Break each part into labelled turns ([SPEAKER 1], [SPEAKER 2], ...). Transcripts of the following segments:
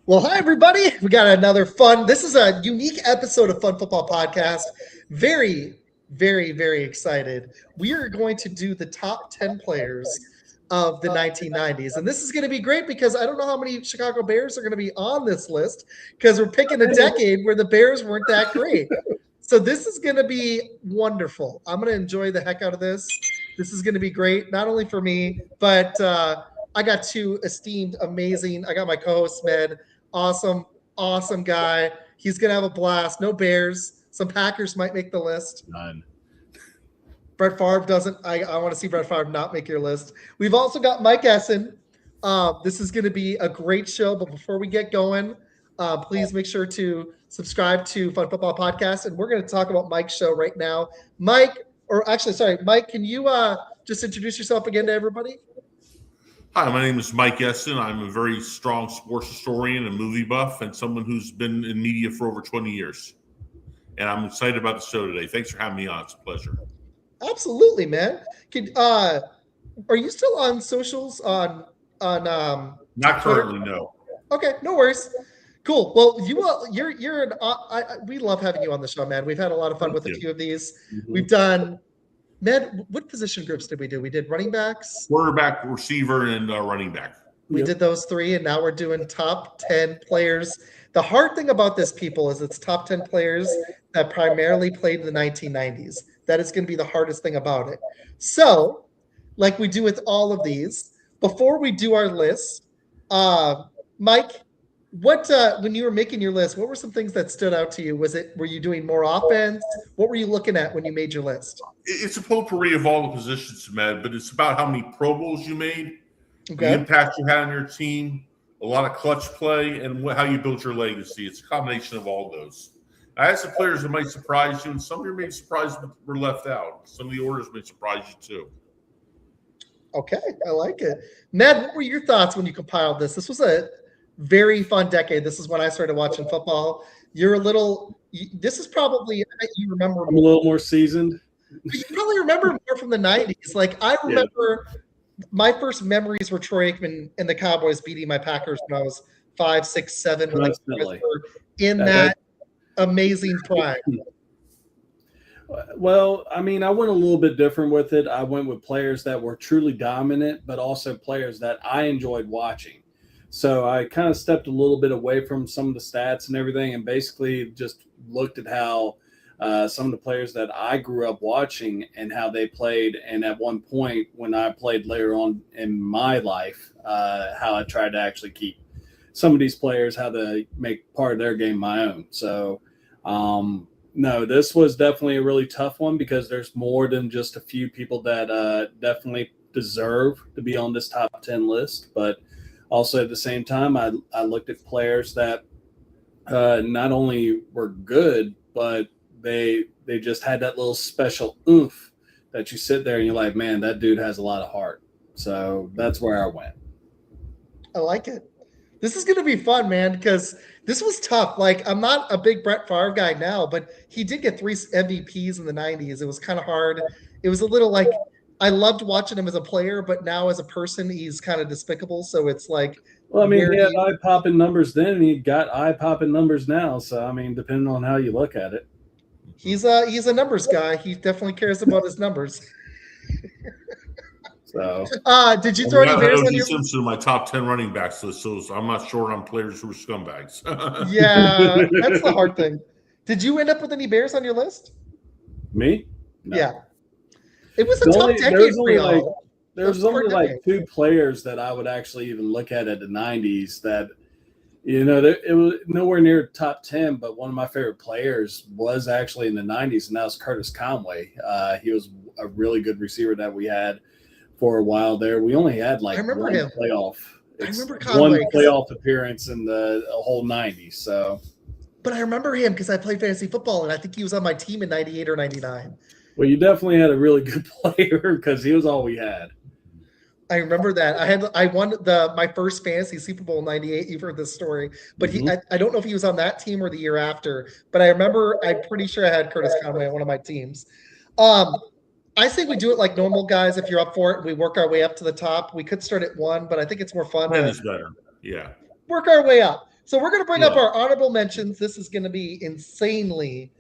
[SPEAKER 1] Well, hi, everybody. We got another fun. This is a unique episode of Fun Football Podcast. Very, very, very excited. We are going to do the top 10 players of the 1990s. And this is going to be great because I don't know how many Chicago Bears are going to be on this list because we're picking a decade where the Bears weren't that great. So this is going to be wonderful. I'm going to enjoy the heck out of this. This is going to be great, not only for me, but I got two esteemed, amazing. I got my co-host, Med. Awesome guy. He's gonna have a blast. No Bears. Some Packers might make the list.
[SPEAKER 2] None.
[SPEAKER 1] Brett Favre doesn't. I want to see Brett Favre not make your list. We've also got Mike Essen. This is going to be a great show. But before we get going, please make sure to subscribe to Fun Football Podcast. And we're going to talk about Mike's show right now. Mike, can you just introduce yourself again to everybody?
[SPEAKER 2] Hi, my name is Mike Essen. I'm a very strong sports historian and movie buff and someone who's been in media for over 20 years. And I'm excited about the show today. Thanks for having me on. It's a pleasure.
[SPEAKER 1] Absolutely, man. Are you still on socials on
[SPEAKER 2] Not currently, no.
[SPEAKER 1] Okay, no worries. Cool. Well, you're we love having you on the show, man. We've had a lot of fun with a few of these. Mm-hmm. We've done Med, what position groups did we do? We did running backs,
[SPEAKER 2] quarterback, receiver, and running back.
[SPEAKER 1] We did those three, and now we're doing top 10 players. The hard thing about this, people, is it's top 10 players that primarily played in the 1990s. That is going to be the hardest thing about it. So, like we do with all of these, before we do our list, Mike, when you were making your list, what were some things that stood out to you? Were you doing more offense? What were you looking at when you made your list?
[SPEAKER 2] It's a potpourri of all the positions, Med, but it's about how many Pro Bowls you made,
[SPEAKER 1] okay,
[SPEAKER 2] the impact you had on your team, a lot of clutch play, and how you built your legacy. It's a combination of all those. I had some players that might surprise you, and some of you may be surprised were left out. Some of the orders may surprise you too.
[SPEAKER 1] Okay, I like it. Ned, what were your thoughts when you compiled this? This was a very fun decade. This is when I started watching football. This is probably, you remember.
[SPEAKER 3] I'm a little more seasoned.
[SPEAKER 1] You probably remember more from the 90s. Like, I remember my first memories were Troy Aikman and the Cowboys beating my Packers when I was 5, 6, 7. In that amazing prime.
[SPEAKER 3] Well, I mean, I went a little bit different with it. I went with players that were truly dominant, but also players that I enjoyed watching. So I kind of stepped a little bit away from some of the stats and everything and basically just looked at how some of the players that I grew up watching and how they played. And at one point when I played later on in my life, how I tried to actually keep some of these players, how to make part of their game my own. So, no, this was definitely a really tough one because there's more than just a few people that definitely deserve to be on this top 10 list. But also at the same time, I looked at players that not only were good, but they just had that little special oomph that you sit there and you're like, man, that dude has a lot of heart. So that's where I went.
[SPEAKER 1] I like it. This is going to be fun, man, because this was tough. Like, I'm not a big Brett Favre guy now, but he did get 3 MVPs in the 90s. It was kind of hard. It was a little like, I loved watching him as a player, but now as a person, he's kind of despicable. So it's like,
[SPEAKER 3] well, I mean, he had eye-popping numbers then, and he got eye-popping numbers now. So, I mean, depending on how you look at it.
[SPEAKER 1] He's a numbers guy. He definitely cares about his numbers.
[SPEAKER 3] So,
[SPEAKER 1] did you throw any Bears on your
[SPEAKER 2] Simpson in my top 10 running backs list? So I'm not short on players who are scumbags.
[SPEAKER 1] Yeah, that's the hard thing. Did you end up with any Bears on your list?
[SPEAKER 3] Me?
[SPEAKER 1] No. Yeah. It was a tough decade for y'all.
[SPEAKER 3] There was only like 2 players that I would actually even look at the 90s that, you know, it was nowhere near top 10, but one of my favorite players was actually in the 90s, and that was Curtis Conway. He was a really good receiver that we had for a while there. We only had like one playoff appearance in the whole 90s. So,
[SPEAKER 1] but I remember him because I played fantasy football, and I think he was on my team in 98 or 99.
[SPEAKER 3] Well, you definitely had a really good player because he was all we had.
[SPEAKER 1] I remember that. I won my first fantasy Super Bowl in 98. You've heard this story, but I don't know if he was on that team or the year after, but I'm pretty sure I had Curtis Conway on one of my teams. I think we do it like normal guys. If you're up for it, we work our way up to the top. We could start at 1, but I think it's more fun.
[SPEAKER 2] 10 is better. Yeah.
[SPEAKER 1] Work our way up. So we're going to bring up our honorable mentions. This is going to be insanely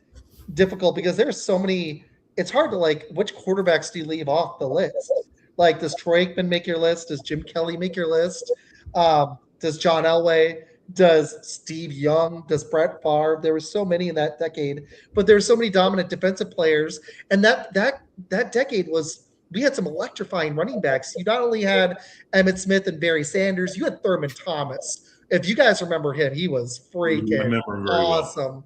[SPEAKER 1] difficult because there's so many. It's hard to like which quarterbacks do you leave off the list? Like, does Troy Aikman make your list? Does Jim Kelly make your list? Does John Elway? Does Steve Young? Does Brett Favre? There were so many in that decade, but there's so many dominant defensive players, and that decade was. We had some electrifying running backs. You not only had Emmitt Smith and Barry Sanders, you had Thurman Thomas. If you guys remember him, he was freaking awesome.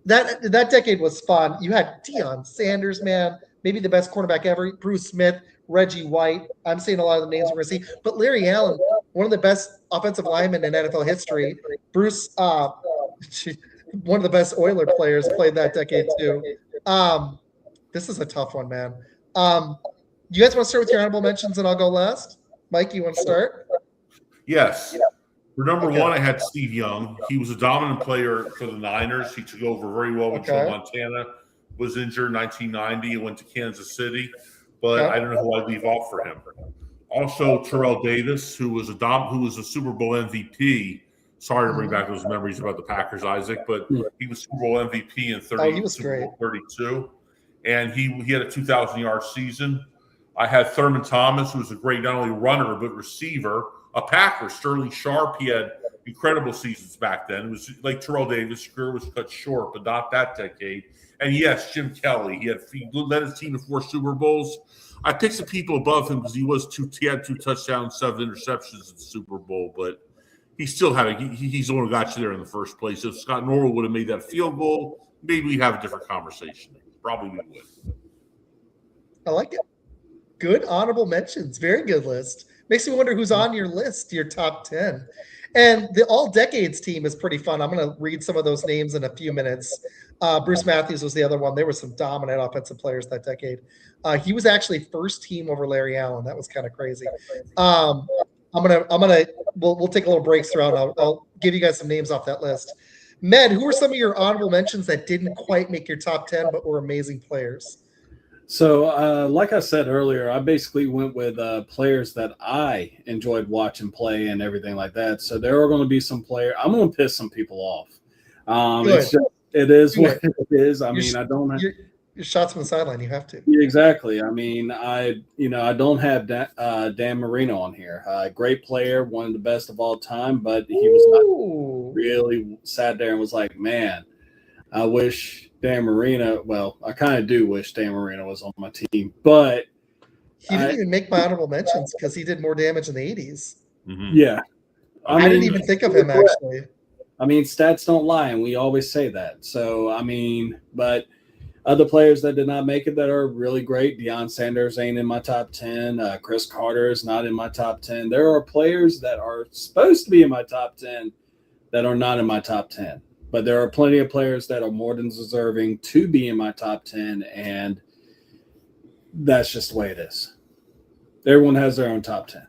[SPEAKER 1] Well. That decade was fun. You had Deion Sanders, man, maybe the best cornerback ever. Bruce Smith, Reggie White. I'm saying a lot of the names we're going to see. But Larry Allen, one of the best offensive linemen in NFL history. Bruce, one of the best Oiler players, played that decade too. This is a tough one, man. You guys want to start with your honorable mentions and I'll go last? Mike, you want to start?
[SPEAKER 2] Yes. For number one, I had Steve Young. He was a dominant player for the Niners. He took over very well when Joe Montana was injured in 1990 and went to Kansas City. But I don't know who I'd leave off for him. Also, Terrell Davis, who was a Super Bowl MVP. Sorry to bring back those memories about the Packers, Isaac, but he was Super Bowl MVP in Super Bowl 32. And he had a 2,000-yard season. I had Thurman Thomas, who was a great not only runner but receiver. A Packer, Sterling Sharp, he had incredible seasons back then. It was like Terrell Davis' career was cut short, but not that decade. And yes, Jim Kelly. He led his team to 4 Super Bowls. I picked some people above him because he had 2 touchdowns, 7 interceptions in the Super Bowl, but he still had he's the one who got you there in the first place. If Scott Norwood would have made that field goal, maybe we'd have a different conversation. Probably we would.
[SPEAKER 1] I like it. Good honorable mentions. Very good list. Makes me wonder who's on your list, your top 10. And the All Decades team is pretty fun. I'm going to read some of those names in a few minutes. Bruce Matthews was the other one. There were some dominant offensive players that decade. He was actually first team over Larry Allen. That was kind of crazy. We'll take a little breaks throughout. I'll give you guys some names off that list. Med, who are some of your honorable mentions that didn't quite make your top 10 but were amazing players?
[SPEAKER 3] So, like I said earlier, I basically went with players that I enjoyed watching play and everything like that. So there are going to be some players. I'm going to piss some people off. It is what it is. I mean, I don't have
[SPEAKER 1] your shots from the sideline. You have to.
[SPEAKER 3] Yeah, exactly. I mean, I don't have Dan Marino on here. Great player, one of the best of all time, but he was not really sat there and was like, man, I wish Dan Marino. Well, I kind of do wish Dan Marino was on my team, but
[SPEAKER 1] he didn't even make my honorable mentions because he did more damage in the 80s.
[SPEAKER 3] Mm-hmm. Yeah.
[SPEAKER 1] I didn't even think of him, actually.
[SPEAKER 3] I mean, stats don't lie, and we always say that. So, I mean, but other players that did not make it that are really great, Deion Sanders ain't in my top 10. Chris Carter is not in my top 10. There are players that are supposed to be in my top 10 that are not in my top 10. But there are plenty of players that are more than deserving to be in my top 10, and that's just the way it is. Everyone has their own top 10.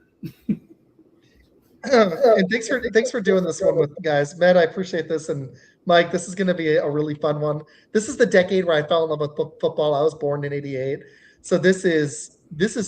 [SPEAKER 1] And thanks for doing this one with guys. Matt, I appreciate this. And Mike, this is going to be a really fun one. This is the decade where I fell in love with football. I was born in 88. So this is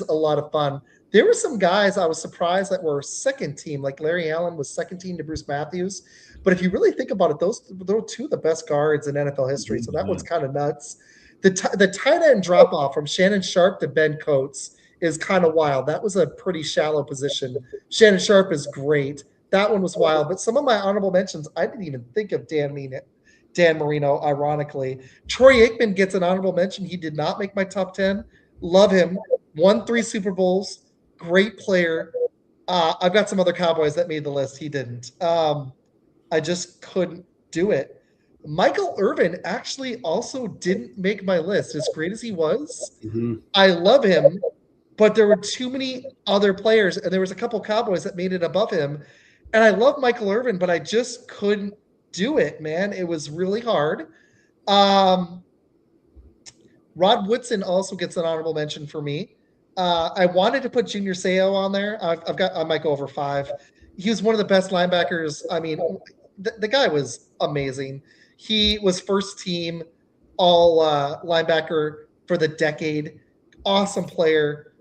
[SPEAKER 1] a lot of fun. There were some guys I was surprised that were second team, like Larry Allen was second team to Bruce Matthews. But if you really think about it, those were 2 of the best guards in NFL history. So that one's kind of nuts. The tight end drop off from Shannon Sharp to Ben Coates is kind of wild. That was a pretty shallow position. Shannon Sharp is great. That one was wild. But some of my honorable mentions, I didn't even think of Dan Marino, ironically. Troy Aikman gets an honorable mention. He did not make my top 10. Love him. Won 3 Super Bowls. Great player. I've got some other Cowboys that made the list. He didn't. I just couldn't do it. Michael Irvin actually also didn't make my list. As great as he was, I love him, but there were too many other players, and there was a couple Cowboys that made it above him. And I love Michael Irvin, but I just couldn't do it, man. It was really hard. Rod Woodson also gets an honorable mention for me. I wanted to put Junior Seau on there. I might go over 5. He was one of the best linebackers. I mean, the guy was amazing. He was first team all linebacker for the decade. Awesome player.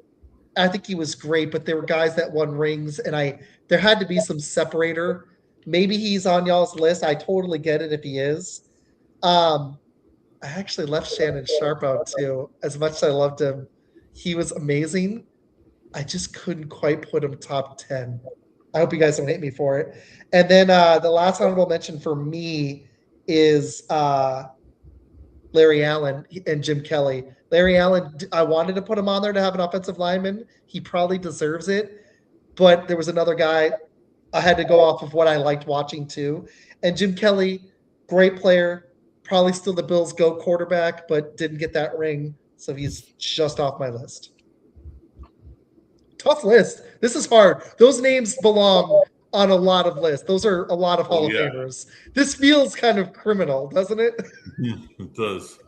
[SPEAKER 1] I think he was great, but there were guys that won rings, and there had to be some separator. Maybe he's on y'all's list. I totally get it if he is. I actually left Shannon Sharp out too. As much as I loved him, he was amazing. I just couldn't quite put him top 10. I hope you guys don't hate me for it. And then the last honorable mention for me is Larry Allen and Jim Kelly. Larry Allen, I wanted to put him on there to have an offensive lineman. He probably deserves it. But there was another guy I had to go off of what I liked watching too. And Jim Kelly, great player, probably still the Bills' go quarterback, but didn't get that ring. So he's just off my list. Tough list. This is hard. Those names belong on a lot of lists. Those are a lot of Hall of Famers. This feels kind of criminal, doesn't it?
[SPEAKER 2] It does.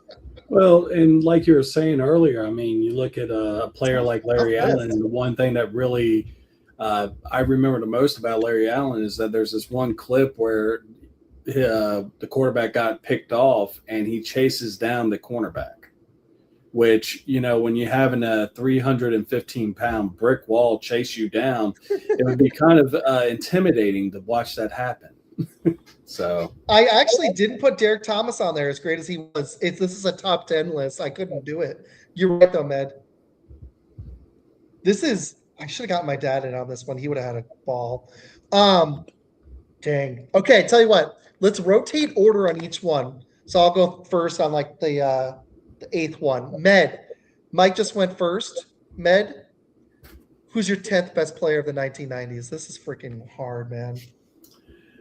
[SPEAKER 3] Well, and like you were saying earlier, I mean, you look at a player like Larry Allen, and the one thing that really I remember the most about Larry Allen is that there's this one clip where the quarterback got picked off and he chases down the cornerback, which, you know, when you're having a 315-pound brick wall chase you down, it would be kind of intimidating to watch that happen. So
[SPEAKER 1] I actually didn't put Derek Thomas on there as great as he was. This is a top 10 list. I couldn't do it. You're right though, Med. I should have got my dad in on this one. He would have had a ball. Dang. Okay, tell you what. Let's rotate order on each one. So I'll go first on like the 8th one. Med. Mike just went first. Med, who's your 10th best player of the 1990s? This is freaking hard, man.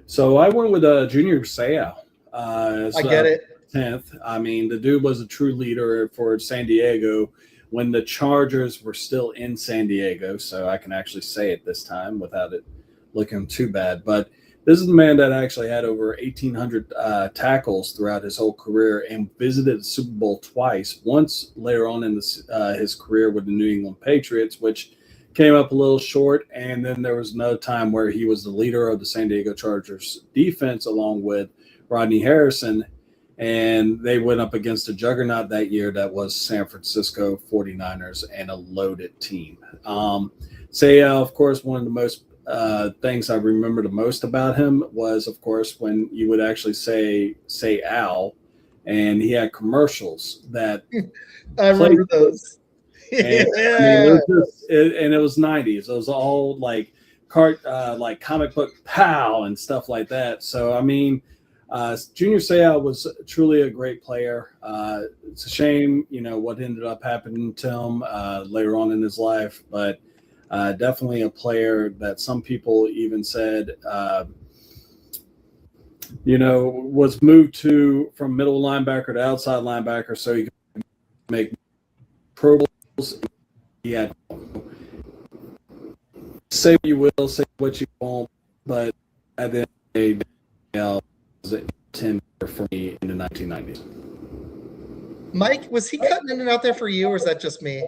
[SPEAKER 3] So I went with Junior Seau.
[SPEAKER 1] I get it.
[SPEAKER 3] 10th. I mean, the dude was a true leader for San Diego when the Chargers were still in San Diego. So I can actually say it this time without it looking too bad. But this is the man that actually had over 1,800 tackles throughout his whole career and visited the Super Bowl twice. Once later on in his career with the New England Patriots, which came up a little short, and then there was no time where he was the leader of the San Diego Chargers defense along with Rodney Harrison, and they went up against a juggernaut that year that was San Francisco 49ers and a loaded team. Seau, of course, one of the most things I remember the most about him was, of course, when you would actually say Al, and he had commercials that
[SPEAKER 1] I remember those.
[SPEAKER 3] And, I mean, it was 90s. It was all like like comic book pow and stuff like that. So I mean, Junior Seau was truly a great player. It's a shame, you know, what ended up happening to him later on in his life, but definitely a player that some people even said, you know, was moved from middle linebacker to outside linebacker so he could make Pro Bowls. He had, say what you will, say what you won't, but at the end of the day, was a 10 for me in the 1990s.
[SPEAKER 1] Mike, was he cutting in and out there for you, or is that just me?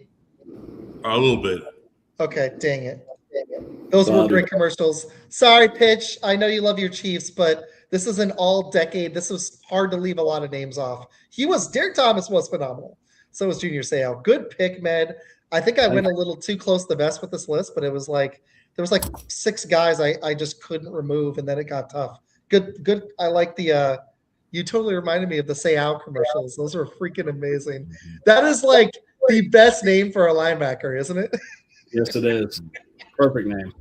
[SPEAKER 2] A little bit.
[SPEAKER 1] Okay, dang it. Those were great commercials. Sorry, Pitch. I know you love your Chiefs, but this is an all-decade. This was hard to leave a lot of names off. Derek Thomas was phenomenal. So was Junior Seau. Good pick, Med. I think I went a little too close to the vest with this list, but it was like there was like 6 guys I just couldn't remove, and then it got tough. Good. I like the you totally reminded me of the Seau commercials. Those are freaking amazing. That is like the best name for a linebacker, isn't it?
[SPEAKER 3] Yes, it is. Perfect name.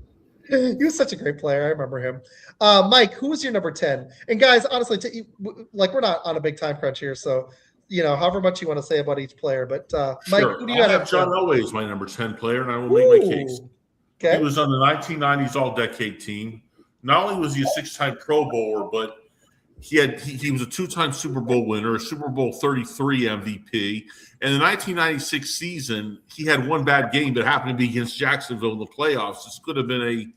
[SPEAKER 1] He was such a great player. I remember him. Mike, who was your number 10? And guys, honestly, we're not on a big time crunch here, so you know, however much you want to say about each player. But Mike,
[SPEAKER 2] sure.
[SPEAKER 1] who do you
[SPEAKER 2] have John Elway as my number 10 player, and I will make my case.
[SPEAKER 1] Okay.
[SPEAKER 2] He was on the 1990s All-Decade team. Not only was he a 6-time Pro Bowler, but he was a 2-time Super Bowl winner, a Super Bowl 33 MVP. And the 1996 season, he had one bad game that happened to be against Jacksonville in the playoffs. This could have been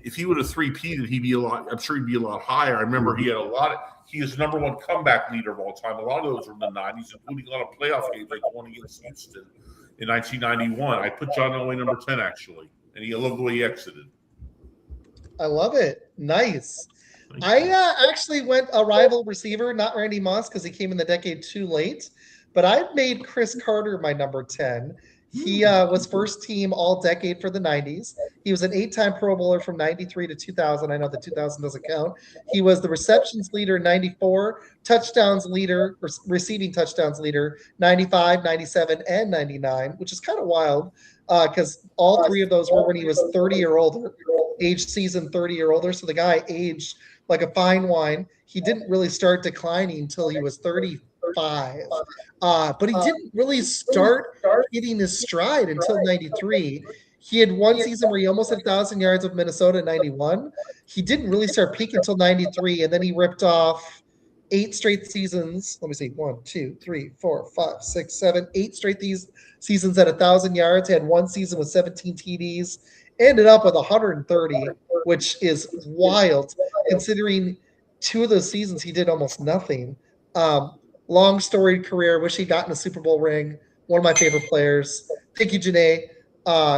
[SPEAKER 2] if he would have three-peated, I'm sure he'd be a lot higher. I remember he is number 1 comeback leader of all time. A lot of those were in the 90s, including a lot of playoff games like the one against Houston in 1991. I put John Elway number 10, actually, and I love the way he exited.
[SPEAKER 1] I love it. Nice. I actually went a rival receiver, not Randy Moss, because he came in the decade too late. But I made Chris Carter my number 10. He was first team all decade for the 90s. He was an 8-time Pro Bowler from 93 to 2000. I know the 2000 doesn't count. He was the receptions leader in 94, touchdowns leader, receiving touchdowns leader 95, 97, and 99, which is kind of wild because all three of those were when he was 30 or older, aged season 30 or older. So the guy aged like a fine wine. He didn't really start declining until he was 35. But he didn't really start hitting his stride until 93. He had one season where he almost had 1,000 yards of Minnesota in 91. He didn't really start peaking until 93, and then he ripped off 8 straight seasons. Let me see, 1, 2, 3, 4, 5, 6, 7, 8 straight these seasons at 1,000 yards. He had one season with 17 TDs, ended up with 130, which is wild considering 2 of those seasons he did almost nothing. Long storied career. Wish he'd gotten a Super Bowl ring. One of my favorite players. Thank you, Janae.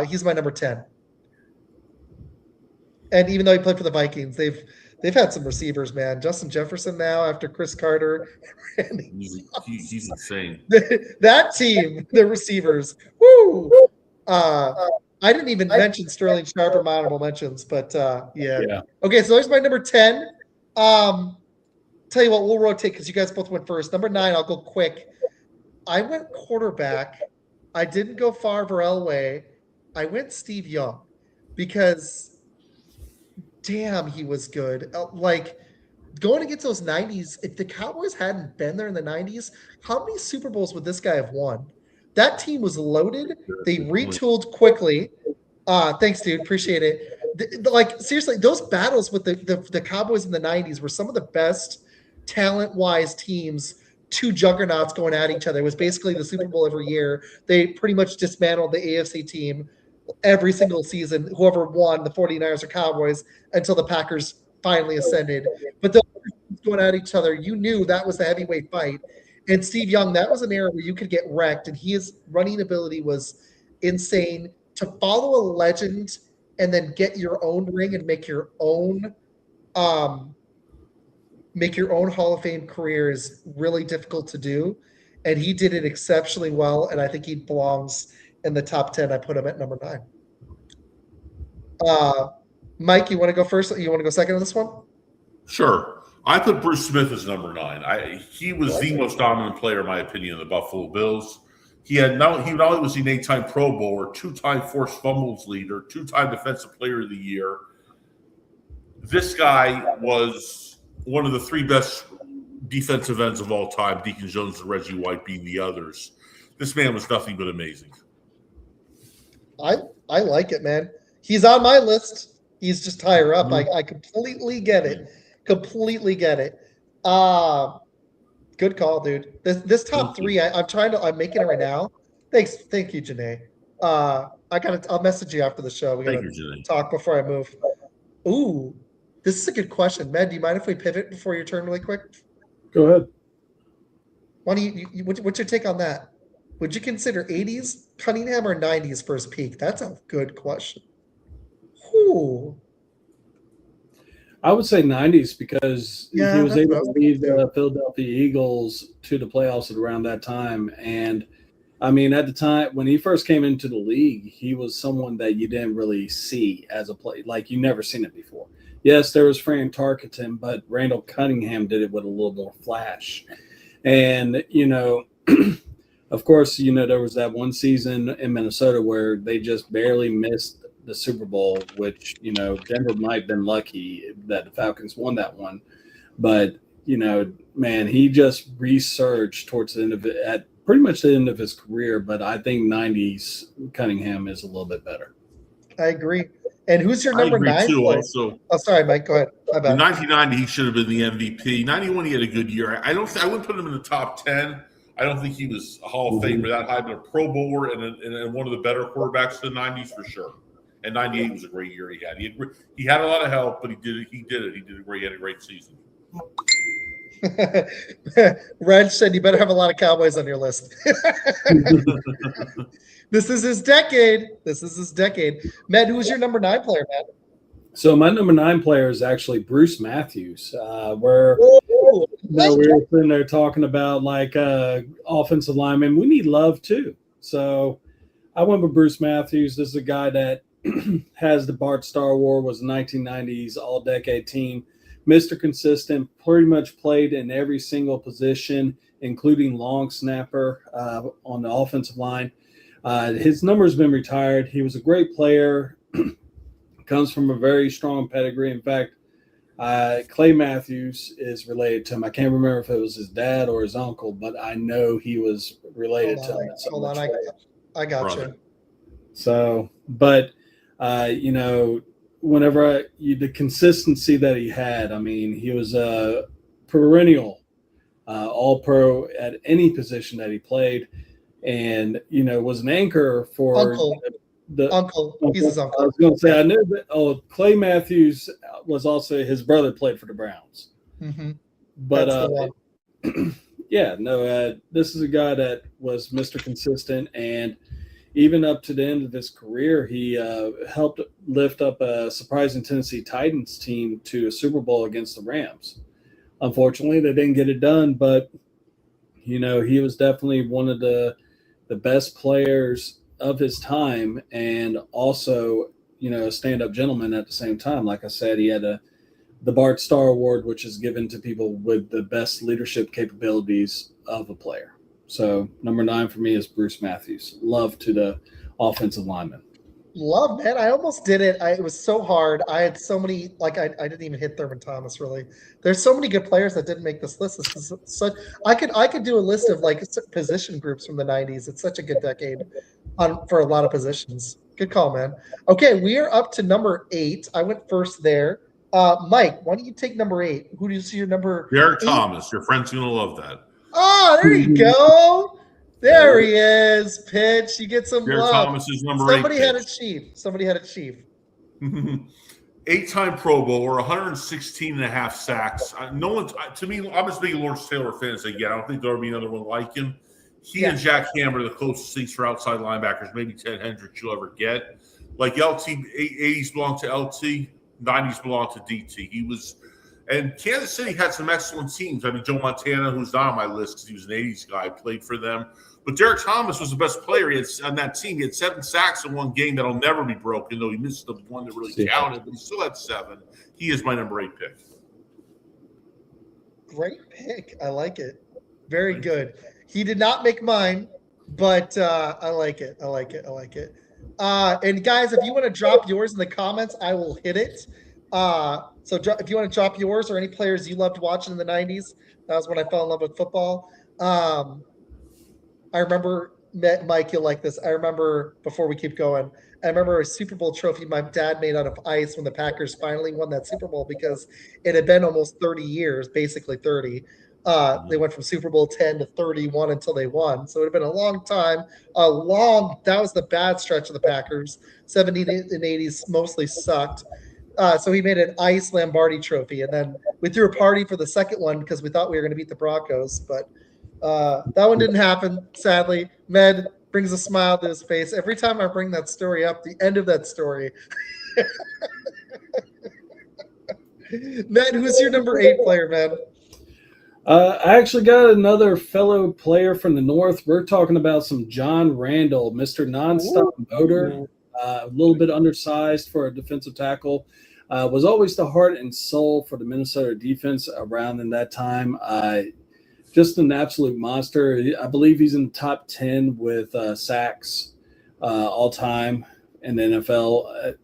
[SPEAKER 1] He's my number 10. And even though he played for the Vikings, they've had some receivers, man. Justin Jefferson now after Chris Carter.
[SPEAKER 2] He's insane.
[SPEAKER 1] That team, the receivers. Woo! I didn't even mention Sterling Sharp in my honorable mentions, but yeah. Okay, so there's my number 10. Tell you what, we'll rotate because you guys both went first. Number 9, I'll go quick. I went quarterback. I didn't go Favre or Elway. I went Steve Young because, damn, he was good. Like, going against those 90s, if the Cowboys hadn't been there in the 90s, how many Super Bowls would this guy have won? That team was loaded. They retooled quickly. Thanks, dude. Appreciate it. Like, seriously, those battles with the Cowboys in the 90s were some of the best talent-wise teams, 2 juggernauts going at each other. It was basically the Super Bowl every year. They pretty much dismantled the AFC team every single season, whoever won, the 49ers or Cowboys, until the Packers finally ascended. But those going at each other, you knew that was the heavyweight fight. And Steve Young, that was an era where you could get wrecked, and his running ability was insane. To follow a legend and then get your own ring and make your own Hall of Fame career is really difficult to do. And he did it exceptionally well, and I think he belongs in the top 10. I put him at number 9. Mike, you want to go first? You want to go second on this one?
[SPEAKER 2] Sure. I put Bruce Smith as number 9. He was the most dominant player, in my opinion, in the Buffalo Bills. He not only was he an 8-time Pro Bowler, 2-time forced fumbles leader, 2-time Defensive Player of the Year. This guy was one of the 3 best defensive ends of all time, Deacon Jones and Reggie White being the others. This man was nothing but amazing.
[SPEAKER 1] I like it, man. He's on my list. He's just higher up. I completely get it. Completely get it. Good call, dude. This top 3, I'm making it right now. Thank you, Janae. I'll message you after the show. We gotta talk before I move. Ooh, this is a good question. Med, do you mind if we pivot before your turn really quick?
[SPEAKER 3] Go ahead.
[SPEAKER 1] Why do what's your take on that? Would you consider 80s Cunningham or 90s first peak? That's a good question. Ooh.
[SPEAKER 3] I would say 90s because he was able to lead the Philadelphia Eagles to the playoffs at around that time. And, I mean, at the time, when he first came into the league, he was someone that you didn't really see as a play. Like, you never seen it before. Yes, there was Fran Tarkenton, but Randall Cunningham did it with a little more flash. And, of course, there was that one season in Minnesota where they just barely missed the Super Bowl, which, Denver might have been lucky that the Falcons won that one. But, man, he just resurged towards the end of it, at pretty much the end of his career. But I think 90s Cunningham is a little bit better.
[SPEAKER 1] I agree. And who's your number 9 player?
[SPEAKER 2] Also.
[SPEAKER 1] Oh, sorry, Mike. Go ahead.
[SPEAKER 2] In 1990, he should have been the MVP. 91, he had a good year. I wouldn't put him in the top 10. I don't think he was a Hall of Famer that high, but a Pro Bowler and one of the better quarterbacks of the 90s for sure. And 98 was a great year he had. He had a lot of help, but he did it. He had a great season.
[SPEAKER 1] Reg said you better have a lot of Cowboys on your list. This is his decade. Matt, who's your number 9 player, Matt?
[SPEAKER 3] So my number 9 player is actually Bruce Matthews. We were sitting there talking about offensive linemen. We need love too. So I went with Bruce Matthews. This is a guy that has the Bart Starr Award, was a 1990s all-decade team. Mr. Consistent, pretty much played in every single position, including long snapper on the offensive line. His number's been retired. He was a great player, comes from a very strong pedigree. In fact, Clay Matthews is related to him. I can't remember if it was his dad or his uncle, but I know he was related to him.
[SPEAKER 1] Hold on, I got you.
[SPEAKER 3] So, but whenever the consistency that he had, I mean, he was a perennial all-pro at any position that he played, and was an anchor for
[SPEAKER 1] uncle. He's his uncle.
[SPEAKER 3] I was going to say I knew that. Oh, Clay Matthews was also his brother played for the Browns.
[SPEAKER 1] Mm-hmm.
[SPEAKER 3] But this is a guy that was Mr. Consistent, and even up to the end of his career, he helped lift up a surprising Tennessee Titans team to a Super Bowl against the Rams. Unfortunately, they didn't get it done, but he was definitely one of the best players of his time, and also a stand-up gentleman at the same time. Like I said, he had the Bart Starr Award, which is given to people with the best leadership capabilities of a player. So number 9 for me is Bruce Matthews. Love to the offensive lineman.
[SPEAKER 1] Love, man. I almost did it. It was so hard. I had so many, I didn't even hit Thurman Thomas, really. There's so many good players that didn't make this list. This is such, I could do a list of position groups from the 90s. It's such a good decade for a lot of positions. Good call, man. Okay, we are up to number 8. I went first there. Mike, why don't you take number 8? Who do you see your number
[SPEAKER 2] Derek
[SPEAKER 1] 8?
[SPEAKER 2] Thomas. Your friend's going to love that.
[SPEAKER 1] Oh, there you go. There he is. Pitch. You get some
[SPEAKER 2] Derek
[SPEAKER 1] love.
[SPEAKER 2] Thomas is number 8.
[SPEAKER 1] Somebody had a chief.
[SPEAKER 2] 8-time Pro Bowler, 116 and a half sacks. No one, to me, I'm as big a Lawrence Taylor fan as I get. I don't think there'll be another one like him. He and Jack Hammer are the closest things for outside linebackers, maybe Ted Hendricks you'll ever get. Like LT, 80s belong to LT, 90s belong to DT. And Kansas City had some excellent teams. I mean, Joe Montana, who's not on my list because he was an 80s guy, played for them. But Derek Thomas was the best player on that team. He had 7 sacks in one game that'll never be broken, though he missed the one that really counted, but he still had 7. He is my number 8 pick.
[SPEAKER 1] Great pick. I like it. Very good. He did not make mine, but I like it. And guys, if you want to drop yours in the comments, I will hit it. So if you want to drop yours or any players you loved watching in the 90s, that was when I fell in love with football. I remember, Mike, you'll like this. I remember, before we keep going, I remember a Super Bowl trophy my dad made out of ice when the Packers finally won that Super Bowl, because it had been almost 30 years, basically 30. They went from Super Bowl 10 to 31 until they won. So it had been a long time. That was the bad stretch of the Packers. 70s and 80s mostly sucked. So he made an ice Lombardi trophy, and then we threw a party for the second one because we thought we were going to beat the Broncos, but that one didn't happen, sadly. Med brings a smile to his face every time I bring that story up, the end of that story. Med, who's your number 8 player, man?
[SPEAKER 3] I actually got another fellow player from the North. We're talking about some John Randall, Mr. Nonstop Motor, a little bit undersized for a defensive tackle. Was always the heart and soul for the Minnesota defense around in that time. Just an absolute monster. I believe he's in the top 10 with sacks all time in the NFL.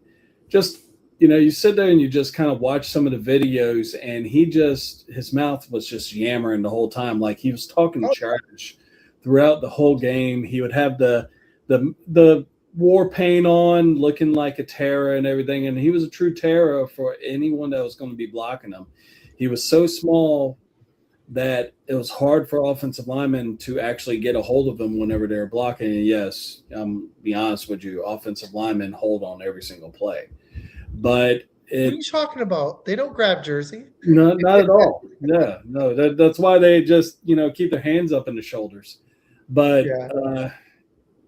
[SPEAKER 3] You sit there and you just kind of watch some of the videos, and his mouth was just yammering the whole time. Like he was talking trash throughout the whole game. He would have the war paint on, looking like a terror and everything. And he was a true terror for anyone that was going to be blocking him. He was so small that it was hard for offensive linemen to actually get a hold of him whenever they were blocking. And yes, be honest with you, offensive linemen hold on every single play. But
[SPEAKER 1] what are you talking about? They don't grab jersey.
[SPEAKER 3] No, not at all. Yeah, no. That's why they just keep their hands up in the shoulders. But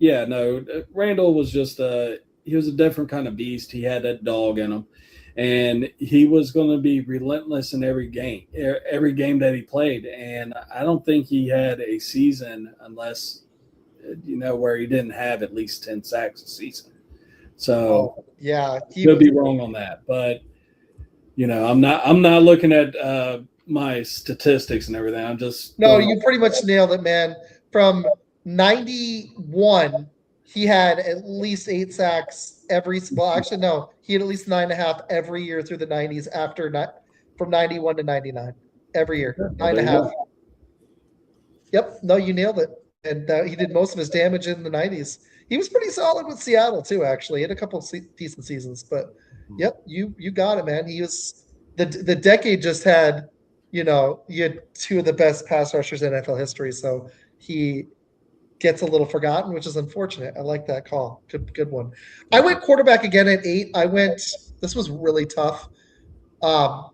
[SPEAKER 3] Randall was just he was a different kind of beast. He had that dog in him, and he was going to be relentless in every game that he played. And I don't think he had a season unless where he didn't have at least 10 sacks a season. So
[SPEAKER 1] he
[SPEAKER 3] could be wrong on that, but I'm not looking at my statistics and everything. I'm just
[SPEAKER 1] you pretty much nailed it, man. From 91, he had at least 8 sacks every. Well, actually, no, he had at least 9.5 every year through the 90s. From 91 to 99, every year, 9.5. Yep, no, you nailed it. And he did most of his damage in the 90s. He was pretty solid with Seattle too. Actually, he had a couple of decent seasons, but yep, you got it, man. He was the decade just had. You had 2 of the best pass rushers in NFL history, so he gets a little forgotten, which is unfortunate. I like that call. Good one. I went quarterback again at 8. This was really tough. I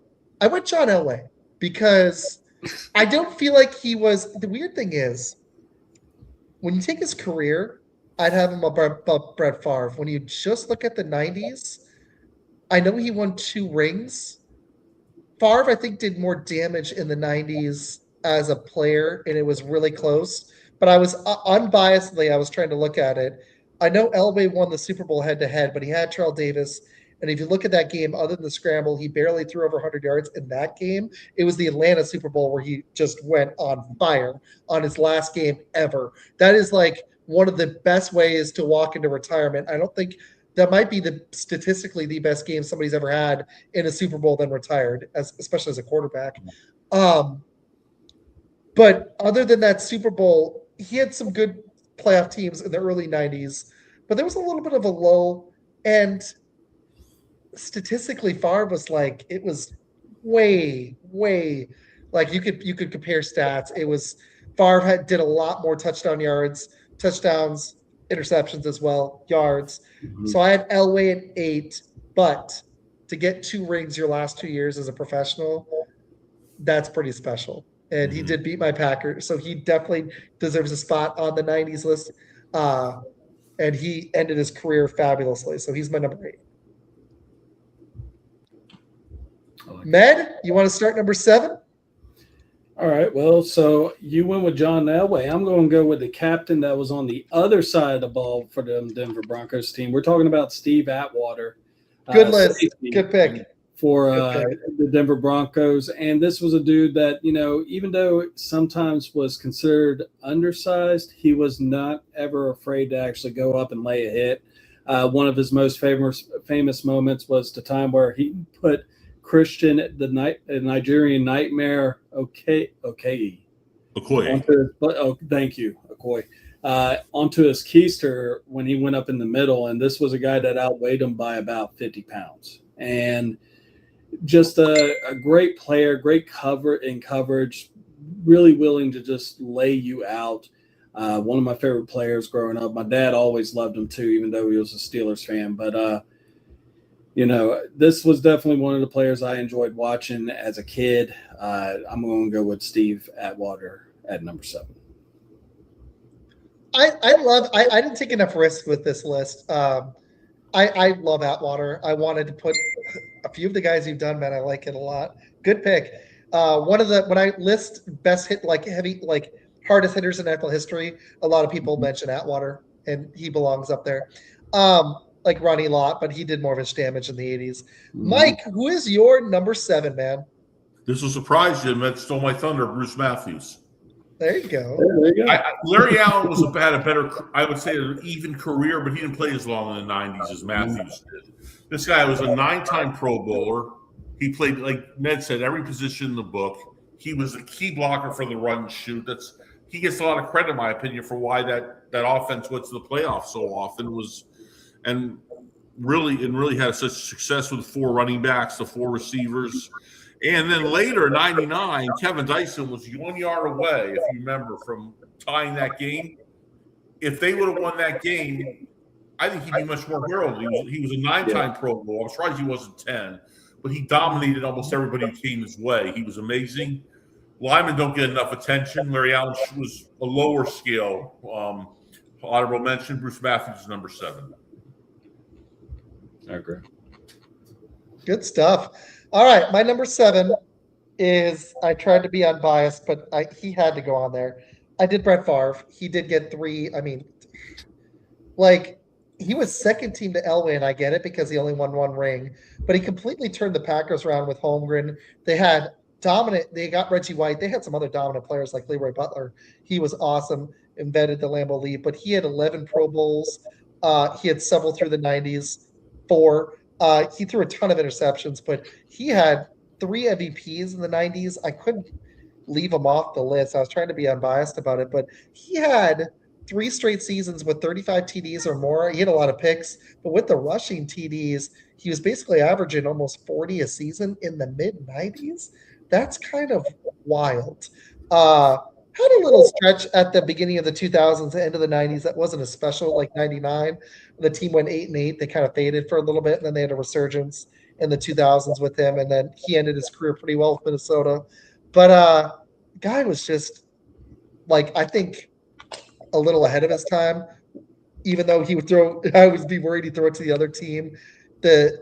[SPEAKER 1] went John Elway because I don't feel like he was. The weird thing is, when you take his career, I'd have him above Brett Favre. When you just look at the 90s, I know he won 2 rings. Favre, I think, did more damage in the 90s as a player, and it was really close. But I was unbiasedly, I was trying to look at it. I know Elway won the Super Bowl head-to-head, but he had Terrell Davis. And if you look at that game, other than the scramble, he barely threw over 100 yards in that game. It was the Atlanta Super Bowl where he just went on fire on his last game ever. That is like one of the best ways to walk into retirement. I don't think that might be statistically the best game somebody's ever had in a Super Bowl, then retired, especially as a quarterback. But other than that Super Bowl, he had some good playoff teams in the early 90s, but there was a little bit of a lull. And statistically, Favre was it was way, like you could compare stats. It was Favre did a lot more touchdowns, interceptions as well, yards. Mm-hmm. So I had Elway at 8, but to get 2 rings your last 2 years as a professional, that's pretty special. And he did beat my Packers, so he definitely deserves a spot on the 90s list. And he ended his career fabulously, so he's my number 8. Med, you want to start number 7?
[SPEAKER 3] All right. Well, so you went with John Elway. I'm going to go with the captain that was on the other side of the ball for the Denver Broncos team. We're talking about Steve Atwater.
[SPEAKER 1] Good list. Good pick.
[SPEAKER 3] For the Denver Broncos. And this was a dude that, even though sometimes was considered undersized, he was not ever afraid to actually go up and lay a hit. One of his most famous moments was the time where he put Christian, the Nigerian Nightmare, Okoye. Thank you, Okoye. Onto his keister when he went up in the middle, and this was a guy that outweighed him by about 50 pounds. And just a great player, great coverage, really willing to just lay you out. One of my favorite players growing up. My dad always loved him too, even though he was a Steelers fan. But this was definitely one of the players I enjoyed watching as a kid. I'm going to go with Steve Atwater at number 7.
[SPEAKER 1] I didn't take enough risk with this list. I love Atwater. I wanted to put a few of the guys you've done, man. I like it a lot. Good pick. When I list best hit, hardest hitters in NFL history, a lot of people mention Atwater, and he belongs up there. Like Ronnie Lott, but he did more of his damage in the 80s. Mike, who is your number 7, man?
[SPEAKER 2] This will surprise you, and that stole my thunder, Bruce Matthews.
[SPEAKER 1] There you go.
[SPEAKER 2] Larry Allen had a better, I would say, an even career, but he didn't play as long in the 90s as Matthews did. This guy was a 9-time Pro Bowler. He played, like Ned said, every position in the book. He was a key blocker for the run and shoot. He gets a lot of credit, in my opinion, for why that offense went to the playoffs so often. And really had such success with 4 running backs, the 4 receivers. And then later, in 99, Kevin Dyson was 1 yard away, if you remember, from tying that game. If they would have won that game, I think he'd be much more heralded. He was a 9-time Pro Bowl. I'm surprised he wasn't 10. But he dominated almost everybody who came his way. He was amazing. Lyman don't get enough attention. Larry Allen was a lower scale. Honorable mention, Bruce Matthews is number 7.
[SPEAKER 3] I agree.
[SPEAKER 1] Good stuff. All right, my number 7 is, I tried to be unbiased, but he had to go on there. I did Brett Favre. He did get 3. I mean, like he was second team to Elway, and I get it because he only won 1 ring, but he completely turned the Packers around with Holmgren. They had dominant. They got Reggie White. They had some other dominant players like Leroy Butler. He was awesome. Invented the Lambeau Leap, but he had 11 Pro Bowls. He had several through the 90s. 4. He threw a ton of interceptions, but he had 3 MVPs in the 90s. I couldn't leave him off the list. I was trying to be unbiased about it, but he had 3 straight seasons with 35 TDs or more. He had a lot of picks, but with the rushing TDs, he was basically averaging almost 40 a season in the mid 90s. That's kind of wild. Had a little stretch at the beginning of the 2000s, the end of the 90s. That wasn't as special, like 99. The team went 8-8. They kind of faded for a little bit, and then they had a resurgence in the 2000s with him, and then he ended his career pretty well with Minnesota. But guy was just like, I think, a little ahead of his time. Even though he would throw, I would be worried he'd throw it to the other team. The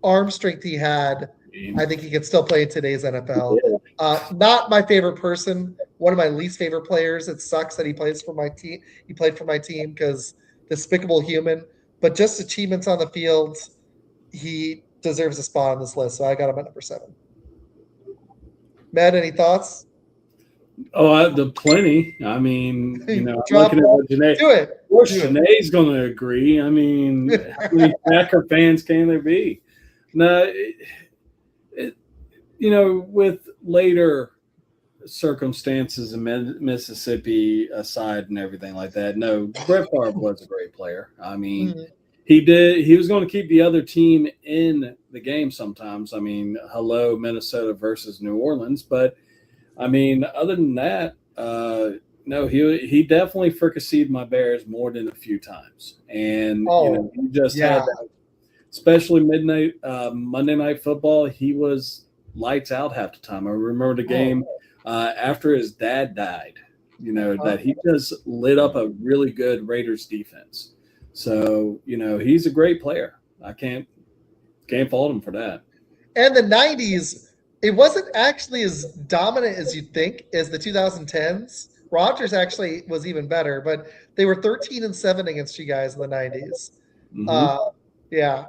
[SPEAKER 1] arm strength he had, I think he could still play in today's NFL. Not my favorite person. One of my least favorite players. It sucks that he plays for my team. He played for my team because despicable human. But just achievements on the field, he deserves a spot on this list. So I got him at number 7. Matt, any thoughts?
[SPEAKER 3] Oh, the plenty. I mean, you know, I'm
[SPEAKER 1] Drop
[SPEAKER 3] looking at what Janae.
[SPEAKER 1] Do it.
[SPEAKER 3] Of course, Janae's going to agree. I mean, how many Packer fans can there be? No, you know, with later circumstances in Mississippi aside and everything like that, no, Brett Favre was a great player. I mean, he was going to keep the other team in the game sometimes. I mean, hello, Minnesota versus New Orleans. But, I mean, other than that, no, he definitely fricasseed my Bears more than a few times. And, you know, he just had that, especially Monday Night Football, he was lights out half the time. I remember the game after his dad died, you know, that he just lit up a really good Raiders defense. So, you know, he's a great player. I can't fault him for that. And
[SPEAKER 1] the 90s, it wasn't actually as dominant as you'd think as the 2010s. Rodgers actually was even better, but they were 13-7 against you guys in the 90s. Yeah.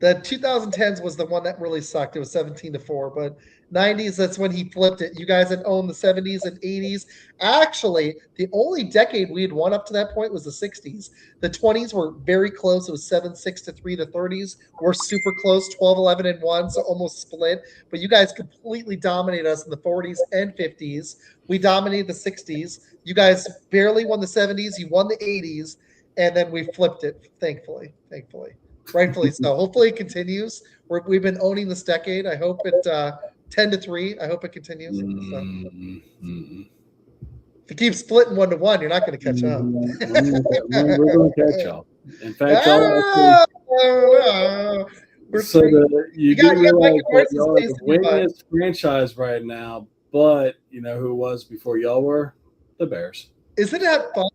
[SPEAKER 1] The 2010s was the one that really sucked. It was 17-4, but 90s, that's when he flipped it. You guys had owned the 70s and 80s. Actually, the only decade we had won up to that point was the 60s. The 20s were very close. It was 7-6 to 3 to 30s. We're super close, 12-11-1, so almost split. But you guys completely dominated us in the 40s and 50s. We dominated the 60s. You guys barely won the 70s. You won the 80s, and then we flipped it, thankfully. Rightfully so. Hopefully it continues. We've been owning this decade. I hope it 10-3. I hope it continues. So. If you keep splitting 1-1, you're not going to catch up.
[SPEAKER 3] We're going to catch up. In fact, you do realize that y'all are the winningest franchise right now. But you know who it was before y'all were? The Bears.
[SPEAKER 1] Isn't that fun?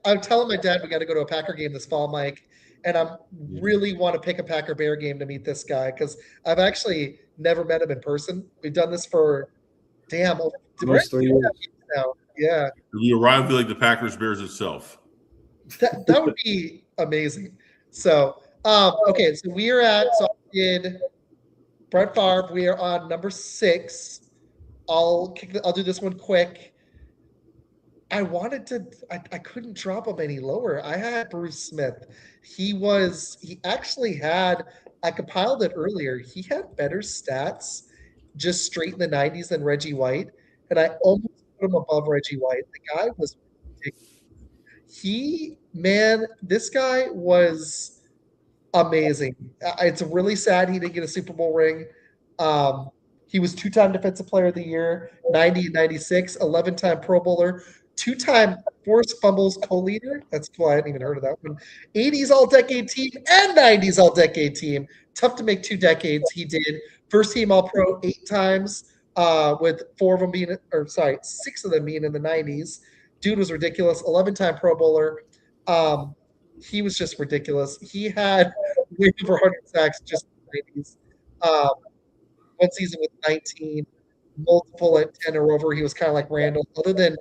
[SPEAKER 1] I'm telling my dad we got to go to a Packer game this fall, Mike. And I really want to pick a Packer Bear game to meet this guy because I've actually never met him in person. We've done this for
[SPEAKER 3] almost 3 years
[SPEAKER 1] now. Yeah.
[SPEAKER 2] We arrived like the Packers Bears itself.
[SPEAKER 1] That would be amazing. So, okay, so we are at. So I did Brett Favre. We are on number 6. I'll do this one quick. I couldn't drop him any lower. I had Bruce Smith. I compiled it earlier. He had better stats just straight in the 90s than Reggie White. And I almost put him above Reggie White. The guy was ridiculous. This guy was amazing. It's really sad he didn't get a Super Bowl ring. He was 2-time Defensive Player of the Year, 90 and 96, 11-time Pro Bowler, 2-time forced fumbles co-leader. That's cool. I hadn't even heard of that one. 80s All-Decade Team and 90s All-Decade Team. Tough to make 2 decades. He did first team All-Pro 8 times, with 6 of them being in the 90s. Dude was ridiculous. 11-time Pro Bowler. He was just ridiculous. He had way over 100 sacks just in the 90s. One season with 19. multiple at 10 or over. He was kind of like Randall, other than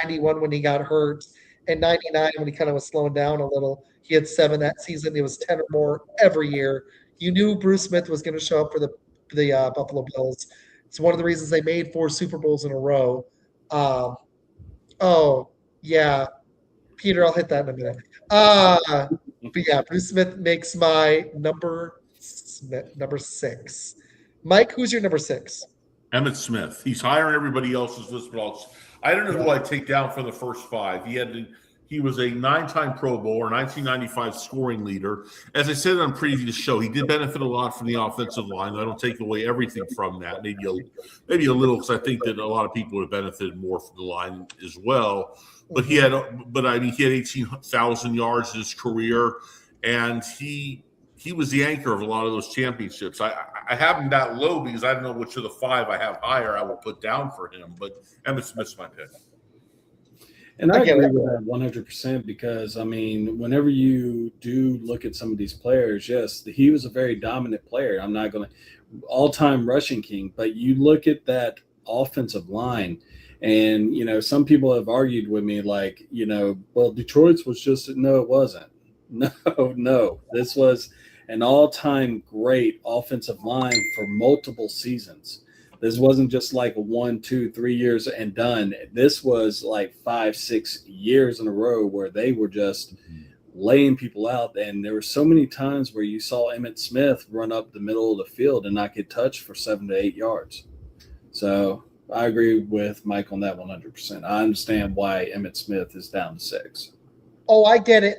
[SPEAKER 1] 91 when he got hurt and 99 when he kind of was slowing down a little. He had 7 that season. It was 10 or more every year. You knew Bruce Smith was going to show up for the Buffalo Bills. It's one of the reasons they made 4 Super Bowls in a row. Oh, yeah. Peter, I'll hit that in a minute. But yeah, Bruce Smith makes my number 6. Mike, who's your number 6?
[SPEAKER 2] Emmitt Smith. He's higher than everybody else's list, but I don't know who I'd take down for the first 5. He was a 9-time Pro Bowler, 1995 scoring leader. As I said on previous show, he did benefit a lot from the offensive line. I don't take away everything from that. Maybe a little, because I think that a lot of people would have benefited more from the line as well. But he had 18,000 yards in his career, and he was the anchor of a lot of those championships. I have him that low because I don't know which of the 5 I have higher I will put down for him, but Emmitt Smith's my pick.
[SPEAKER 3] And I agree with that 100% because, I mean, whenever you do look at some of these players, yes, he was a very dominant player. I'm not going to – all-time rushing king. But you look at that offensive line, and, you know, some people have argued with me like, you know, well, Detroit's was just – no, it wasn't. No. This was an all-time great offensive line for multiple seasons. This wasn't just like 1, 2, 3 years and done. This was like 5, 6 years in a row where they were just laying people out. And there were so many times where you saw Emmitt Smith run up the middle of the field and not get touched for 7 to 8 yards. So I agree with Mike on that 100%. I understand why Emmitt Smith is down to 6.
[SPEAKER 1] Oh, I get it.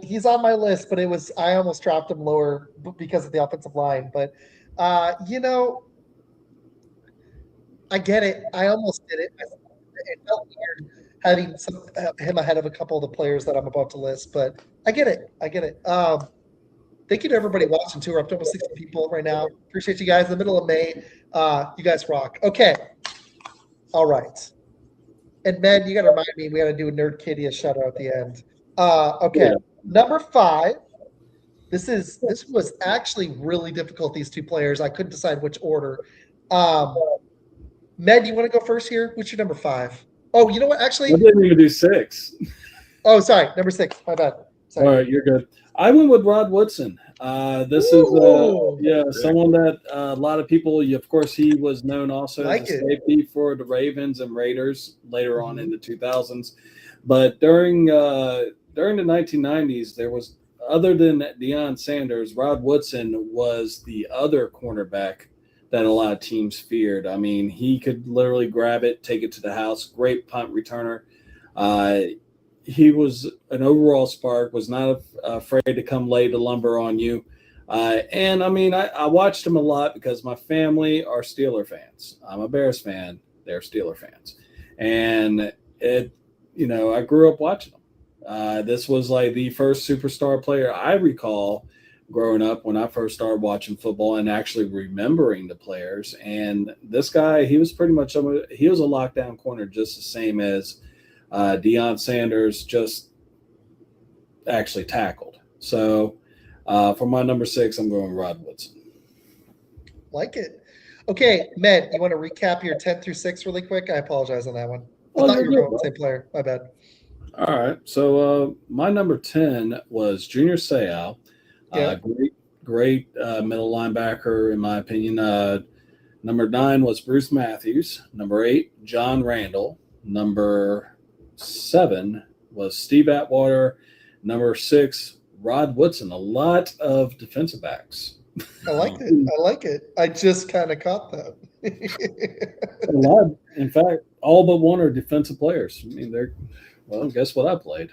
[SPEAKER 1] He's on my list, but I almost dropped him lower because of the offensive line. But you know, I get it. I almost did it. It felt weird having him ahead of a couple of the players that I'm about to list, but I get it. Thank you to everybody watching too. We're up to almost 60 people right now. Appreciate you guys. In the middle of May, you guys rock. Okay. All right. And Med, you got to remind me, we got to do a Nerd Kitty a shout out at the end. Okay. Yeah. Number 5. This was actually really difficult, these 2 players. I couldn't decide which order. Med, you want to go first here? What's your number 5? Oh, you know what? Actually,
[SPEAKER 3] I didn't even do 6.
[SPEAKER 1] Oh, sorry. Number 6. My bad. Sorry.
[SPEAKER 3] All right, you're good. I went with Rod Woodson. This is someone that a lot of people. Of course, he was known also as a safety for the Ravens and Raiders later on in the 2000s. But during the 1990s, there was, other than Deion Sanders, Rod Woodson was the other cornerback that a lot of teams feared. I mean, he could literally grab it, take it to the house. Great punt returner. He was an overall spark, was not afraid to come lay the lumber on you. And, I mean, I watched him a lot because my family are Steeler fans. I'm a Bears fan. They're Steeler fans. And, I grew up watching him. This was like the first superstar player I recall growing up when I first started watching football and actually remembering the players. And this guy, he was pretty much he was a lockdown corner, just the same as Deion Sanders, just actually tackled. So for my number 6, I'm going Rod Woodson.
[SPEAKER 1] Like it. Okay, Med, you want to recap your 10 through 6 really quick? I apologize on that one. I thought you were going with the same player. My bad.
[SPEAKER 3] All right. So my number 10 was Junior Seau. Yeah. Great middle linebacker, in my opinion. Number 9 was Bruce Matthews. Number 8, John Randall. Number 7 was Steve Atwater. Number 6, Rod Woodson. A lot of defensive backs.
[SPEAKER 1] I like it. I just kind of caught that.
[SPEAKER 3] A lot. In fact, all but one are defensive players. I mean, guess what I played?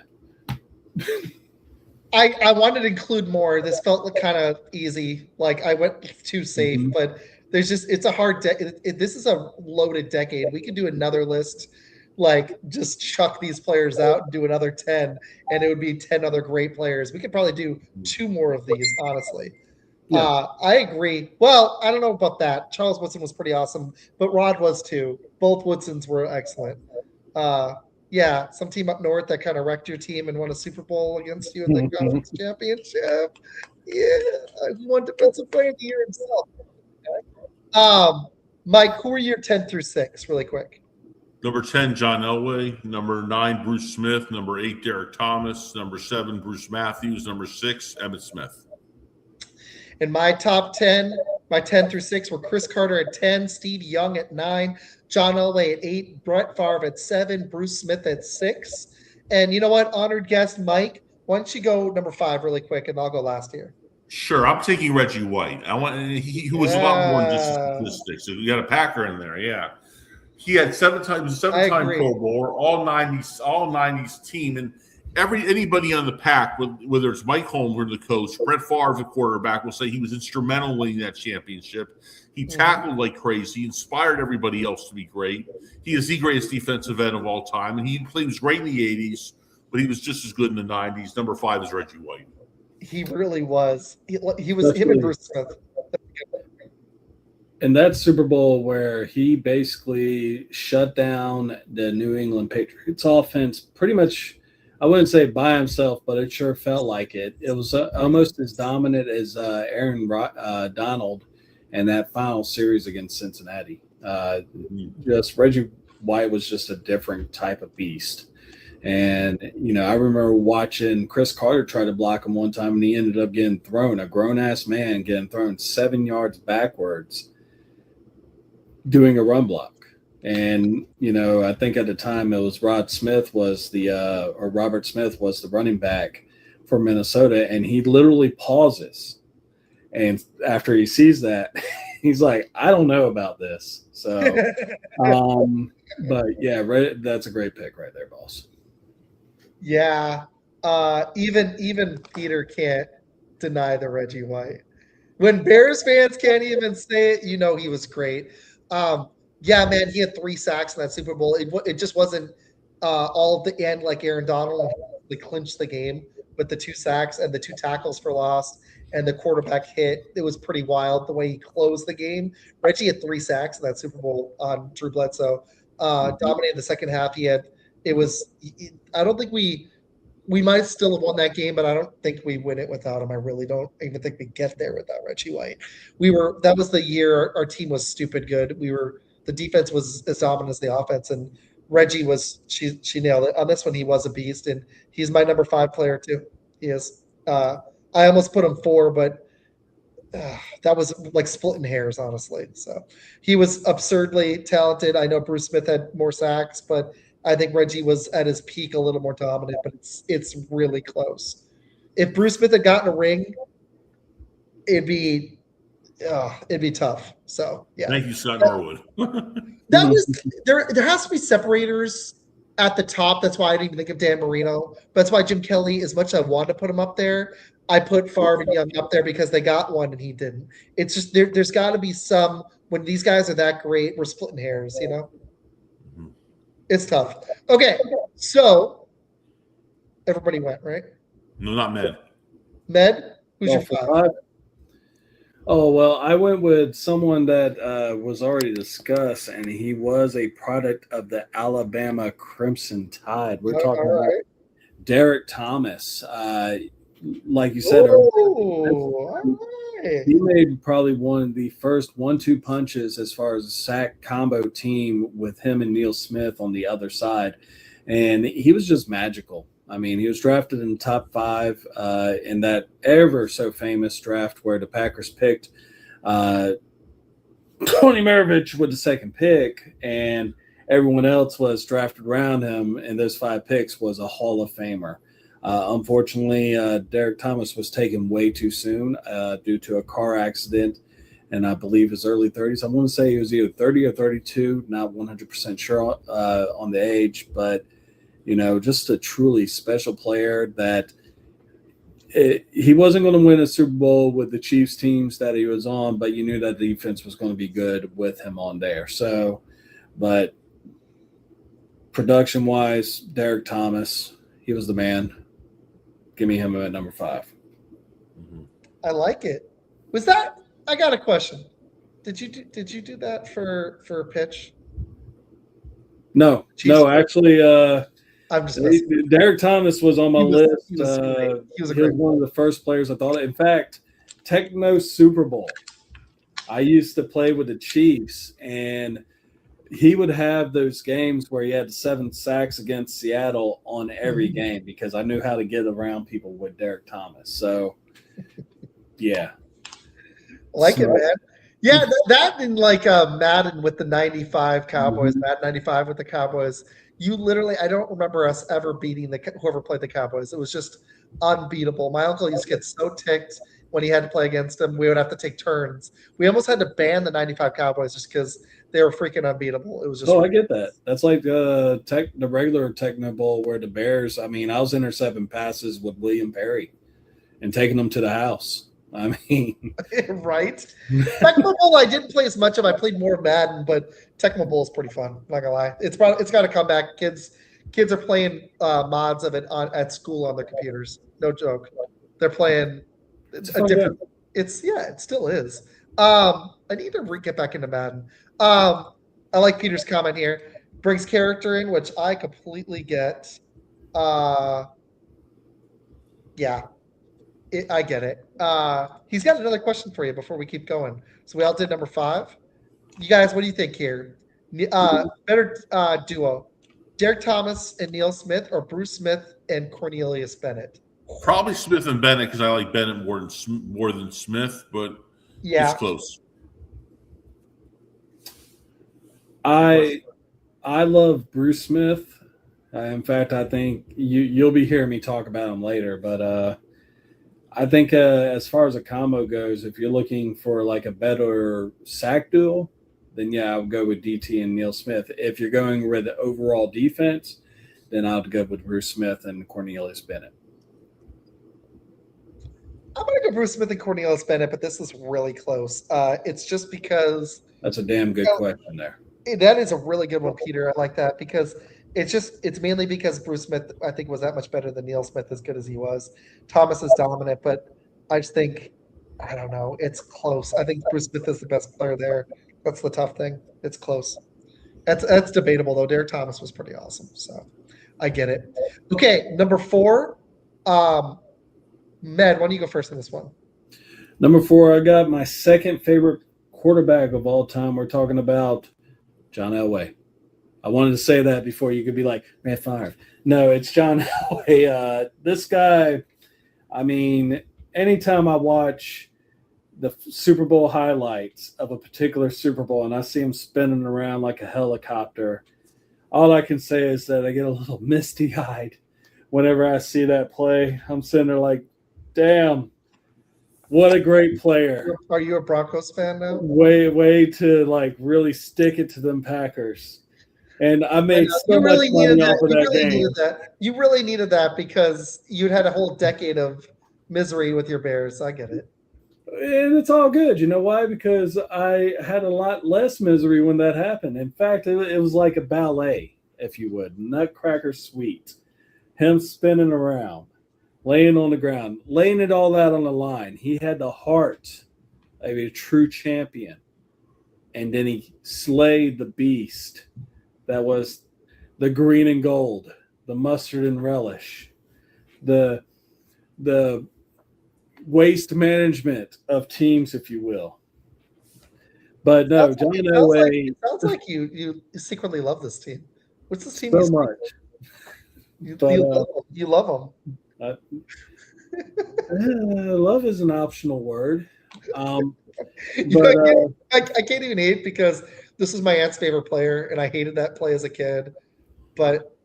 [SPEAKER 1] I wanted to include more. This felt kind of easy. Like I went too safe, but it's a hard this is a loaded decade. We could do another list, like just chuck these players out and do another 10, and it would be 10 other great players. We could probably do 2 more of these, honestly. Yeah. I agree. Well, I don't know about that. Charles Woodson was pretty awesome, but Rod was too. Both Woodsons were excellent. Yeah, some team up north that kind of wrecked your team and won a Super Bowl against you in the conference championship. Yeah, who won Defensive Player of the Year himself. Mike, who are your 10 through 6, really quick?
[SPEAKER 2] Number 10, John Elway. Number 9, Bruce Smith. Number 8, Derek Thomas. Number 7, Bruce Matthews. Number 6, Emmitt Smith.
[SPEAKER 1] In my top 10, my 10 through 6 were Chris Carter at 10, Steve Young at 9, John Elway at 8, Brett Favre at 7, Bruce Smith at 6. And you know what? Honored guest Mike, why don't you go number 5 really quick, and I'll go last here.
[SPEAKER 2] Sure, I'm taking Reggie White. Who was a lot more than just statistics. So you got a Packer in there, yeah. He had 7 times, 7-time Pro Bowler, all 90s team, and anybody on the pack, whether it's Mike Holmgren, the coach, Brett Favre, the quarterback, will say he was instrumental in winning that championship. He tackled like crazy, inspired everybody else to be great. He is the greatest defensive end of all time, and he was great in the 80s, but he was just as good in the 90s. Number 5 is Reggie White.
[SPEAKER 1] He really was. He was him and Bruce Smith.
[SPEAKER 3] And that Super Bowl where he basically shut down the New England Patriots offense pretty much, I wouldn't say by himself, but it sure felt like it. It was almost as dominant as Aaron Donald in that final series against Cincinnati. Just Reggie White was just a different type of beast. And, I remember watching Chris Carter try to block him one time, and he ended up getting thrown, a grown-ass man getting thrown 7 yards backwards doing a run block. And, I think at the time it was Robert Smith was the running back for Minnesota, and he literally pauses. And after he sees that, he's like, I don't know about this. So, but yeah, that's a great pick right there, boss.
[SPEAKER 1] Yeah. Even Peter can't deny the Reggie White. When Bears fans can't even say it, he was great. Yeah, man, he had 3 sacks in that Super Bowl. It just wasn't all at the end like Aaron Donald. They clinched the game with the 2 sacks and the 2 tackles for loss and the quarterback hit. It was pretty wild the way he closed the game. Reggie had 3 sacks in that Super Bowl on Drew Bledsoe. Dominated the second half. I don't think we might still have won that game, but I don't think we win it without him. I really don't even think we get there without Reggie White. That was the year our team was stupid good. The defense was as dominant as the offense, and Reggie she nailed it. On this one, he was a beast, and he's my number 5 player too. He is. I almost put him 4, but that was like splitting hairs, honestly. So he was absurdly talented. I know Bruce Smith had more sacks, but I think Reggie was at his peak a little more dominant, but it's really close. If Bruce Smith had gotten a ring, it'd be tough. So yeah.
[SPEAKER 2] Thank you, Scott Norwood.
[SPEAKER 1] That was there has to be separators at the top. That's why I didn't even think of Dan Marino. That's why Jim Kelly, as much as I wanted to put him up there, I put Favre and Young up there because they got one and he didn't. It's just there's got to be some, when these guys are that great, we're splitting hairs, It's tough. Okay, so everybody went, right?
[SPEAKER 2] No, not Med.
[SPEAKER 1] Med, who's your 5?
[SPEAKER 3] Oh, well, I went with someone that was already discussed, and he was a product of the Alabama Crimson Tide. We're talking about Derek Thomas. Like you said, he made probably one of the first 1-2 punches as far as a sack combo team with him and Neil Smith on the other side. And he was just magical. I mean, he was drafted in the top 5 in that ever so famous draft where the Packers picked Tony Maravich with the 2nd pick, and everyone else was drafted around him, and those 5 picks was a Hall of Famer. Unfortunately, Derek Thomas was taken way too soon due to a car accident, and I believe his early 30s. I want to say he was either 30 or 32, not 100% sure on the age, but just a truly special player that he wasn't going to win a Super Bowl with the Chiefs teams that he was on, but you knew that the defense was going to be good with him on there. So, but production-wise, Derek Thomas, he was the man. Give me him at number 5.
[SPEAKER 1] I like it. Was that? I got a question. Did you do that for a pitch?
[SPEAKER 3] No, actually,
[SPEAKER 1] I'm just
[SPEAKER 3] Derek Thomas was on my list.
[SPEAKER 1] He was
[SPEAKER 3] one of the first players I thought. In fact, Techno Super Bowl. I used to play with the Chiefs, and he would have those games where he had 7 sacks against Seattle on every game because I knew how to get around people with Derek Thomas. So, yeah.
[SPEAKER 1] Like it, man. Yeah, that in like Madden with the 95 Cowboys, Madden 95 with the Cowboys. You literally, I don't remember us ever beating whoever played the Cowboys. It was just unbeatable. My uncle used to get so ticked when he had to play against them. We would have to take turns. We almost had to ban the 95 Cowboys just because they were freaking unbeatable. It was just.
[SPEAKER 3] I get that. That's like the regular Techno Bowl where the Bears. I mean, I was intercepting passes with William Perry and taking them to the house. I mean,
[SPEAKER 1] right? Tecmo Bowl, I didn't play as much of. I played more Madden, but Tecmo Bowl is pretty fun. Not gonna lie, it's got to come back. Kids are playing mods of it at school on their computers. No joke. They're playing a different. It still is. I need to get back into Madden. I like Peter's comment here. Brings character in, which I completely get. Yeah. I get it. He's got another question for you before we keep going. So we all did number 5. You guys, what do you think here? Better duo, Derek Thomas and Neil Smith, or Bruce Smith and Cornelius Bennett?
[SPEAKER 2] Probably Smith and Bennett because I like Bennett more than Smith, but it's close.
[SPEAKER 3] I love Bruce Smith. In fact, I think you'll be hearing me talk about him later, but I think as far as a combo goes, if you're looking for like a better sack duel, then I would go with DT and Neil Smith. If you're going with the overall defense, then I would go with Bruce Smith and Cornelius Bennett.
[SPEAKER 1] I'm going to go Bruce Smith and Cornelius Bennett, but this is really close. It's just because –
[SPEAKER 3] that's a damn good question there.
[SPEAKER 1] That is a really good one, Peter. I like that because it's mainly because Bruce Smith, I think, was that much better than Neil Smith, as good as he was. Thomas is dominant, but I just think, I don't know, it's close. I think Bruce Smith is the best player there. That's the tough thing. It's close. That's debatable, though. Derek Thomas was pretty awesome, so I get it. Okay, number 4, Med, why don't you go first on this one?
[SPEAKER 3] Number 4, I got my second favorite quarterback of all time. We're talking about John Elway. I wanted to say that before you could be like, man, fired. No, it's John Elway. This guy, I mean, anytime I watch the Super Bowl highlights of a particular Super Bowl and I see him spinning around like a helicopter, all I can say is that I get a little misty-eyed whenever I see that play. I'm sitting there like, damn, what a great player.
[SPEAKER 1] Are you a Broncos fan now?
[SPEAKER 3] Way to like really stick it to them Packers. And I made so much money off of that game.
[SPEAKER 1] You really needed that because you'd had a whole decade of misery with your Bears. I get it.
[SPEAKER 3] And it's all good. You know why? Because I had a lot less misery when that happened. In fact, it was like a ballet, if you would. Nutcracker Suite. Him spinning around, laying on the ground, laying it all out on the line. He had the heart of a true champion. And then he slayed the beast. That was the green and gold, the mustard and relish, the waste management of teams, if you will. But no, John Elway.
[SPEAKER 1] Sounds like you secretly love this team. What's this team?
[SPEAKER 3] So much.
[SPEAKER 1] You love them.
[SPEAKER 3] Love is an optional word.
[SPEAKER 1] I can't even hate because this is my aunt's favorite player, and I hated that play as a kid, but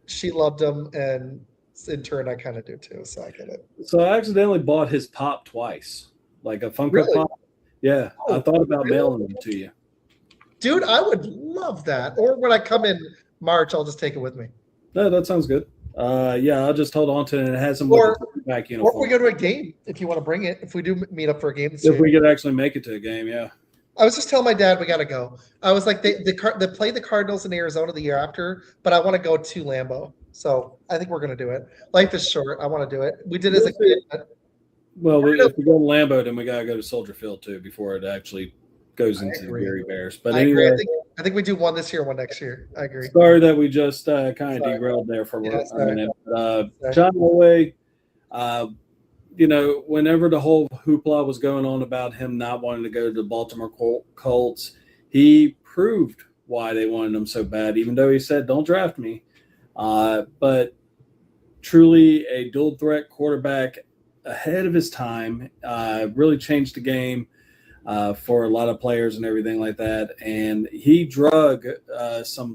[SPEAKER 1] she loved him, and in turn, I kind of do too, so I get it.
[SPEAKER 3] So I accidentally bought his pop twice, like a Funko Pop. Yeah, I thought about mailing them to you.
[SPEAKER 1] Dude, I would love that. Or when I come in March, I'll just take it with me.
[SPEAKER 3] No, that sounds good. I'll just hold on to it, and it has some back uniform.
[SPEAKER 1] Or we go to a game if you want to bring it. If we do meet up for a game this
[SPEAKER 3] year. We could actually make it to a game, yeah.
[SPEAKER 1] I was just telling my dad we got to go. I was like, they play the Cardinals in Arizona the year after, but I want to go to Lambeau. So I think we're going to do it. Life is short. I want to do it. We did as a kid.
[SPEAKER 3] Well, if we go to Lambeau, then we got to go to Soldier Field too before it actually goes into the Gary Bears. But anyway,
[SPEAKER 1] I think we do one this year, one next year. I agree.
[SPEAKER 3] Sorry that we just kind of derailed there for a minute. John Elway, whenever the whole hoopla was going on about him not wanting to go to the Baltimore Colts, he proved why they wanted him so bad, even though he said, don't draft me. But truly a dual threat quarterback ahead of his time, really changed the game for a lot of players and everything like that. And he drug some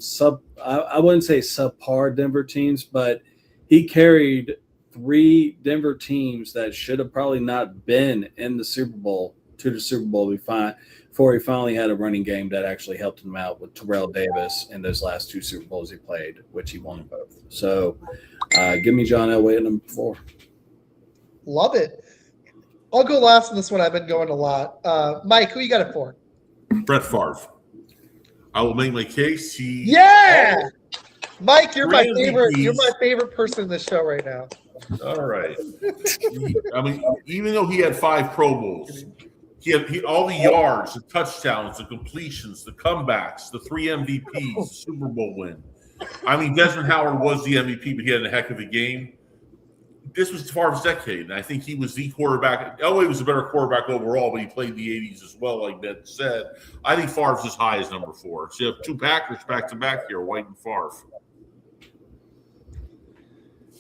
[SPEAKER 3] I wouldn't say subpar Denver teams, but he carried 3 Denver teams that should have probably not been in the Super Bowl to the Super Bowl before he finally had a running game that actually helped him out with Terrell Davis in those last 2 Super Bowls he played, which he won both. So give me John Elway at number 4.
[SPEAKER 1] Love it. I'll go last in this one. I've been going a lot. Mike, who you got it for?
[SPEAKER 2] Brett Favre. I will make my case.
[SPEAKER 1] Mike, you're my favorite. You're my favorite person in this show right now.
[SPEAKER 2] All right. I mean, even though he had 5 Pro Bowls, he had all the yards, the touchdowns, the completions, the comebacks, the 3 MVPs, the Super Bowl win. I mean, Desmond Howard was the MVP, but he had a heck of a game. This was Favre's decade, and I think he was the quarterback. Elway was a better quarterback overall, but he played the 80s as well, like Ned said. I think Favre's as high as number 4. So you have 2 Packers back-to-back here, White and Favre.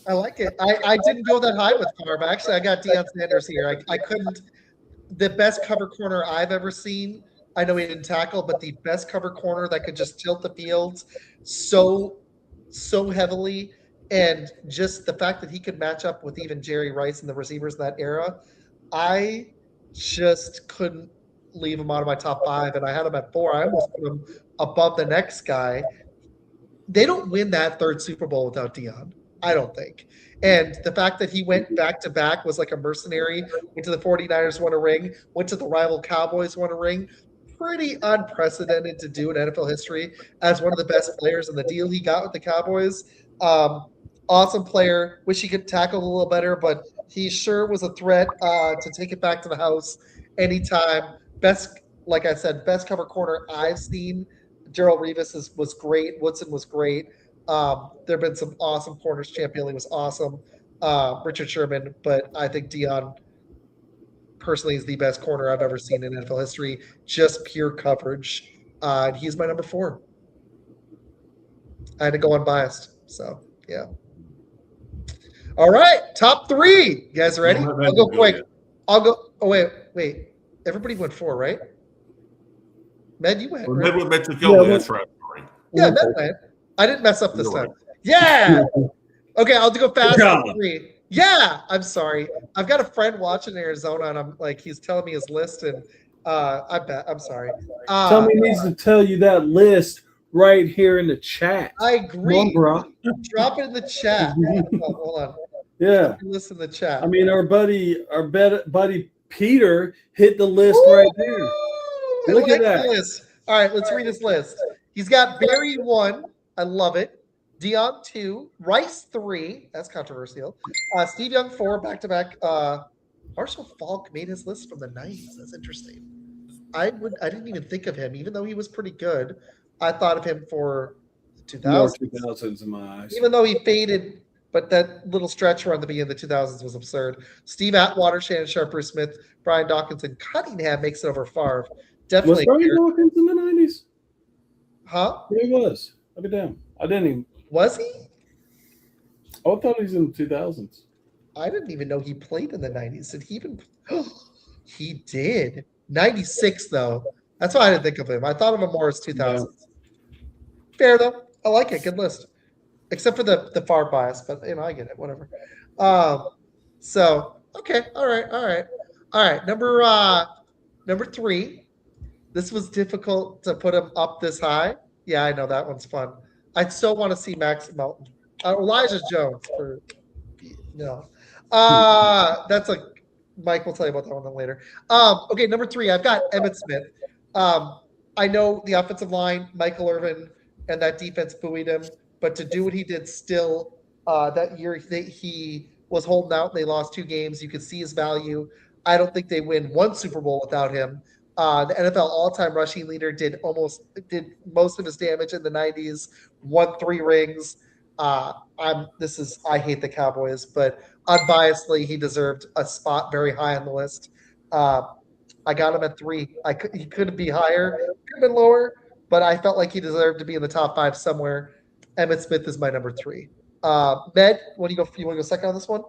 [SPEAKER 1] I like it. I didn't go that high with Favre. Actually, I got Deion Sanders here. I couldn't. The best cover corner I've ever seen. I know he didn't tackle, but the best cover corner that could just tilt the field so heavily. And just the fact that he could match up with even Jerry Rice and the receivers in that era, I just couldn't leave him out of my top 5. And I had him at 4. I almost put him above the next guy. They don't win that 3rd Super Bowl without Deion. I don't think. And the fact that he went back-to-back was like a mercenary, went to the 49ers, won a ring, went to the rival Cowboys, won a ring. Pretty unprecedented to do in NFL history as one of the best players in the deal he got with the Cowboys. Awesome player. Wish he could tackle a little better, but he sure was a threat to take it back to the house anytime. Like I said, best cover corner I've seen. Darrelle Revis was great. Woodson was great. There have been some awesome corners. Champ Bailey was awesome. Richard Sherman, but I think Deion personally is the best corner I've ever seen in NFL history. Just pure coverage. And he's my number 4. I had to go unbiased. So, yeah. All right. Top 3. You guys ready? I'll go quick. I'll go. Oh, wait. Everybody went 4, right? Med, you went.
[SPEAKER 2] Right? Med took Elway. That's right.
[SPEAKER 1] Yeah, Med went. I didn't mess up this time. Yeah. Okay, I'll go fast. 3. Yeah, I'm sorry. I've got a friend watching Arizona, and I'm like, he's telling me his list, and I'm sorry.
[SPEAKER 3] Tommy needs to tell you that list right here in the chat.
[SPEAKER 1] I agree.
[SPEAKER 3] Come on, bro.
[SPEAKER 1] Drop it in the chat. Hold on.
[SPEAKER 3] Yeah.
[SPEAKER 1] Listen in the chat.
[SPEAKER 3] I mean, our buddy Peter hit the list right there. Look at that.
[SPEAKER 1] List. All right, let's read his list. He's got Barry 1. I love it. Deion 2. Rice 3. That's controversial. Steve Young 4. Back-to-back. Marshall Faulk made his list from the 90s. That's interesting. I didn't even think of him, even though he was pretty good. I thought of him for the 2000s.
[SPEAKER 3] 2000s in my eyes.
[SPEAKER 1] Even though he faded, but that little stretch run at the beginning of the 2000s was absurd. Steve Atwater, Shannon Sharp, Bruce Smith, Brian Dawkins, and Cunningham makes it over Favre. Definitely.
[SPEAKER 3] Was Brian Dawkins in the 90s?
[SPEAKER 1] Huh?
[SPEAKER 3] Yeah, he was. I'll be damn. I didn't even.
[SPEAKER 1] Was he?
[SPEAKER 3] I thought he was in the 2000s.
[SPEAKER 1] I didn't even know he played in the 90s. Did he even? He did. 96, though. That's why I didn't think of him. I thought of him more as 2000s. Yeah. Fair, though. I like it. Good list. Except for the far bias, but, I get it. Whatever. So, okay. All right. Number 3. This was difficult to put him up this high. Yeah, I know that one's fun. I still want to see Max Melton. Elijah Jones that's like Mike will tell you about that one later. Okay, number 3, I've got Emmitt Smith. I know the offensive line, Michael Irvin, and that defense buoyed him, but to do what he did still that year, he was holding out. They lost 2 games. You could see his value. I don't think they win 1 Super Bowl without him. The NFL all-time rushing leader did most of his damage in the 90s, won 3 rings. I hate the Cowboys, but unbiasedly, he deserved a spot very high on the list. I got him at 3. He could be higher, could have been lower, but I felt like he deserved to be in the top 5 somewhere. Emmitt Smith is my number 3. Med, you want to go second on this one?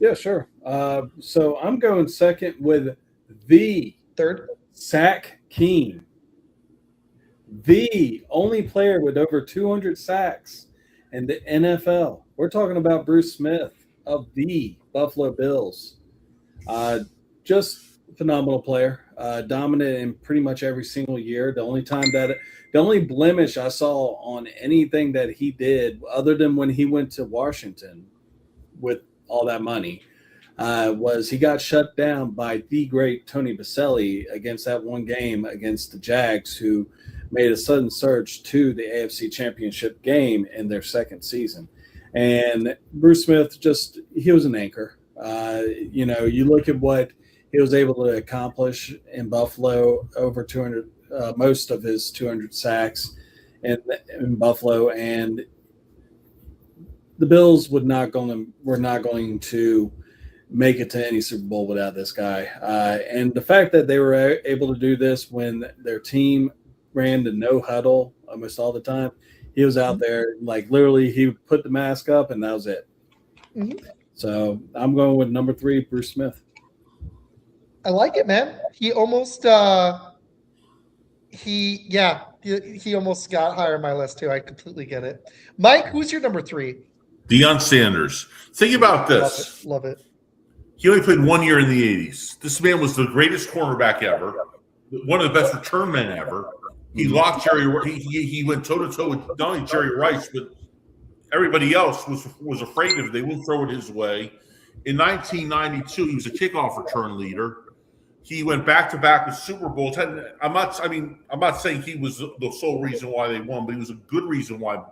[SPEAKER 3] Yeah, sure. So I'm going second with the
[SPEAKER 1] Third?
[SPEAKER 3] sack king, the only player with over 200 sacks in the NFL. We're talking about Bruce Smith of the Buffalo Bills. Just phenomenal player, dominant in pretty much every single year. The only blemish I saw on anything that he did, other than when he went to Washington with all that money, was he got shut down by the great Tony Baselli against that one game against the Jags, who made a sudden surge to the AFC Championship game in their second season. And Bruce Smith, he was an anchor. You look at what he was able to accomplish in Buffalo, over 200, most of his 200 sacks in Buffalo, and the Bills were not going to make it to any Super Bowl without this guy. And the fact that they were able to do this when their team ran the no huddle almost all the time, he was out there, like literally he put the mask up and that was it.
[SPEAKER 1] Mm-hmm.
[SPEAKER 3] So I'm going with number 3, Bruce Smith.
[SPEAKER 1] I like it, man. He almost he almost got higher on my list too. I completely get it. Mike, who's your number 3?
[SPEAKER 2] Deion Sanders. Think about this.
[SPEAKER 1] Love it.
[SPEAKER 2] He only played 1 year in the 80s. This man was the greatest cornerback ever, one of the best return men ever. He locked Jerry. He went toe to toe with not only Jerry Rice, but everybody else was afraid of it. They wouldn't throw it his way. In 1992, he was a kickoff return leader. He went back to back with Super Bowls. I'm not saying he was the sole reason why they won, but he was a great reason why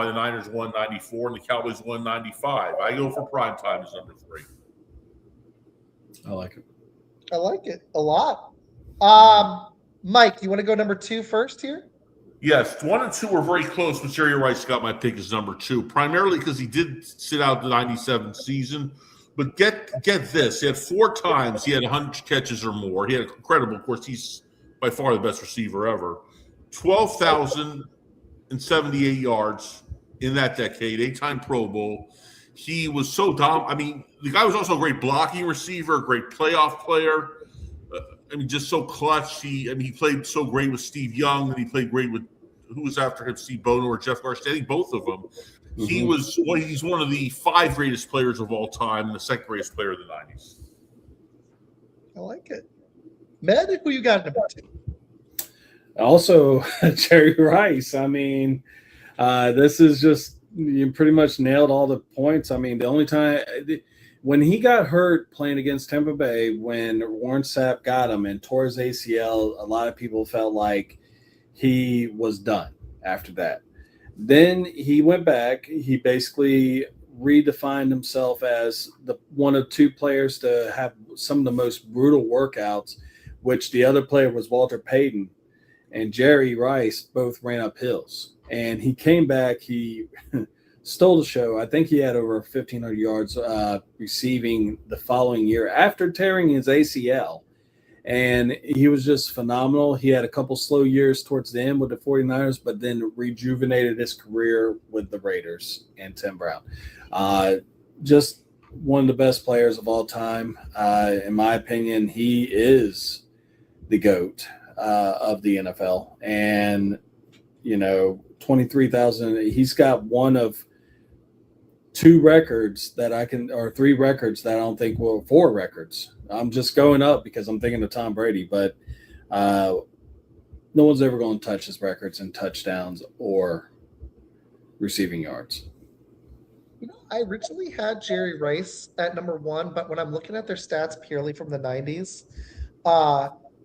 [SPEAKER 2] the Niners won 94 and the Cowboys won 95. I go for prime time as number 3.
[SPEAKER 3] I like it.
[SPEAKER 1] I like it a lot. Mike, you want to go number 2 first here?
[SPEAKER 2] Yes, 1 and 2 were very close, but Jerry Rice got my pick as number 2, primarily because he did sit out the 97 season. But get this. He had 4 times he had 100 catches or more. He had incredible. Of course, he's by far the best receiver ever. 12,078 yards in that decade, 8-time Pro Bowl. He was so the guy was also a great blocking receiver, a great playoff player. Just so clutch. He played so great with Steve Young, and he played great with who was after him, Steve Bono or Jeff Garcia. I think both of them. Mm-hmm. He's one of the 5 greatest players of all time and the second greatest player of the 90s.
[SPEAKER 1] I like it. Med, who you got number 2?
[SPEAKER 3] Also, Jerry Rice. This is just, you pretty much nailed all the points. The only time when he got hurt playing against Tampa Bay, when Warren Sapp got him and tore his ACL, a lot of people felt like he was done after that. Then he went back. He basically redefined himself as the one of 2 players to have some of the most brutal workouts, which the other player was Walter Payton and Jerry Rice both ran up hills. And he came back. He stole the show. I think he had over 1,500 yards receiving the following year after tearing his ACL. And he was just phenomenal. He had a couple slow years towards the end with the 49ers, but then rejuvenated his career with the Raiders and Tim Brown. Just one of the best players of all time. In my opinion, he is the GOAT of the NFL. And, 23,000, he's got one of 2 records that or 3 records that I don't think 4 records. I'm just going up because I'm thinking of Tom Brady, but no one's ever going to touch his records in touchdowns or receiving yards.
[SPEAKER 1] I originally had Jerry Rice at number 1, but when I'm looking at their stats purely from the 90s,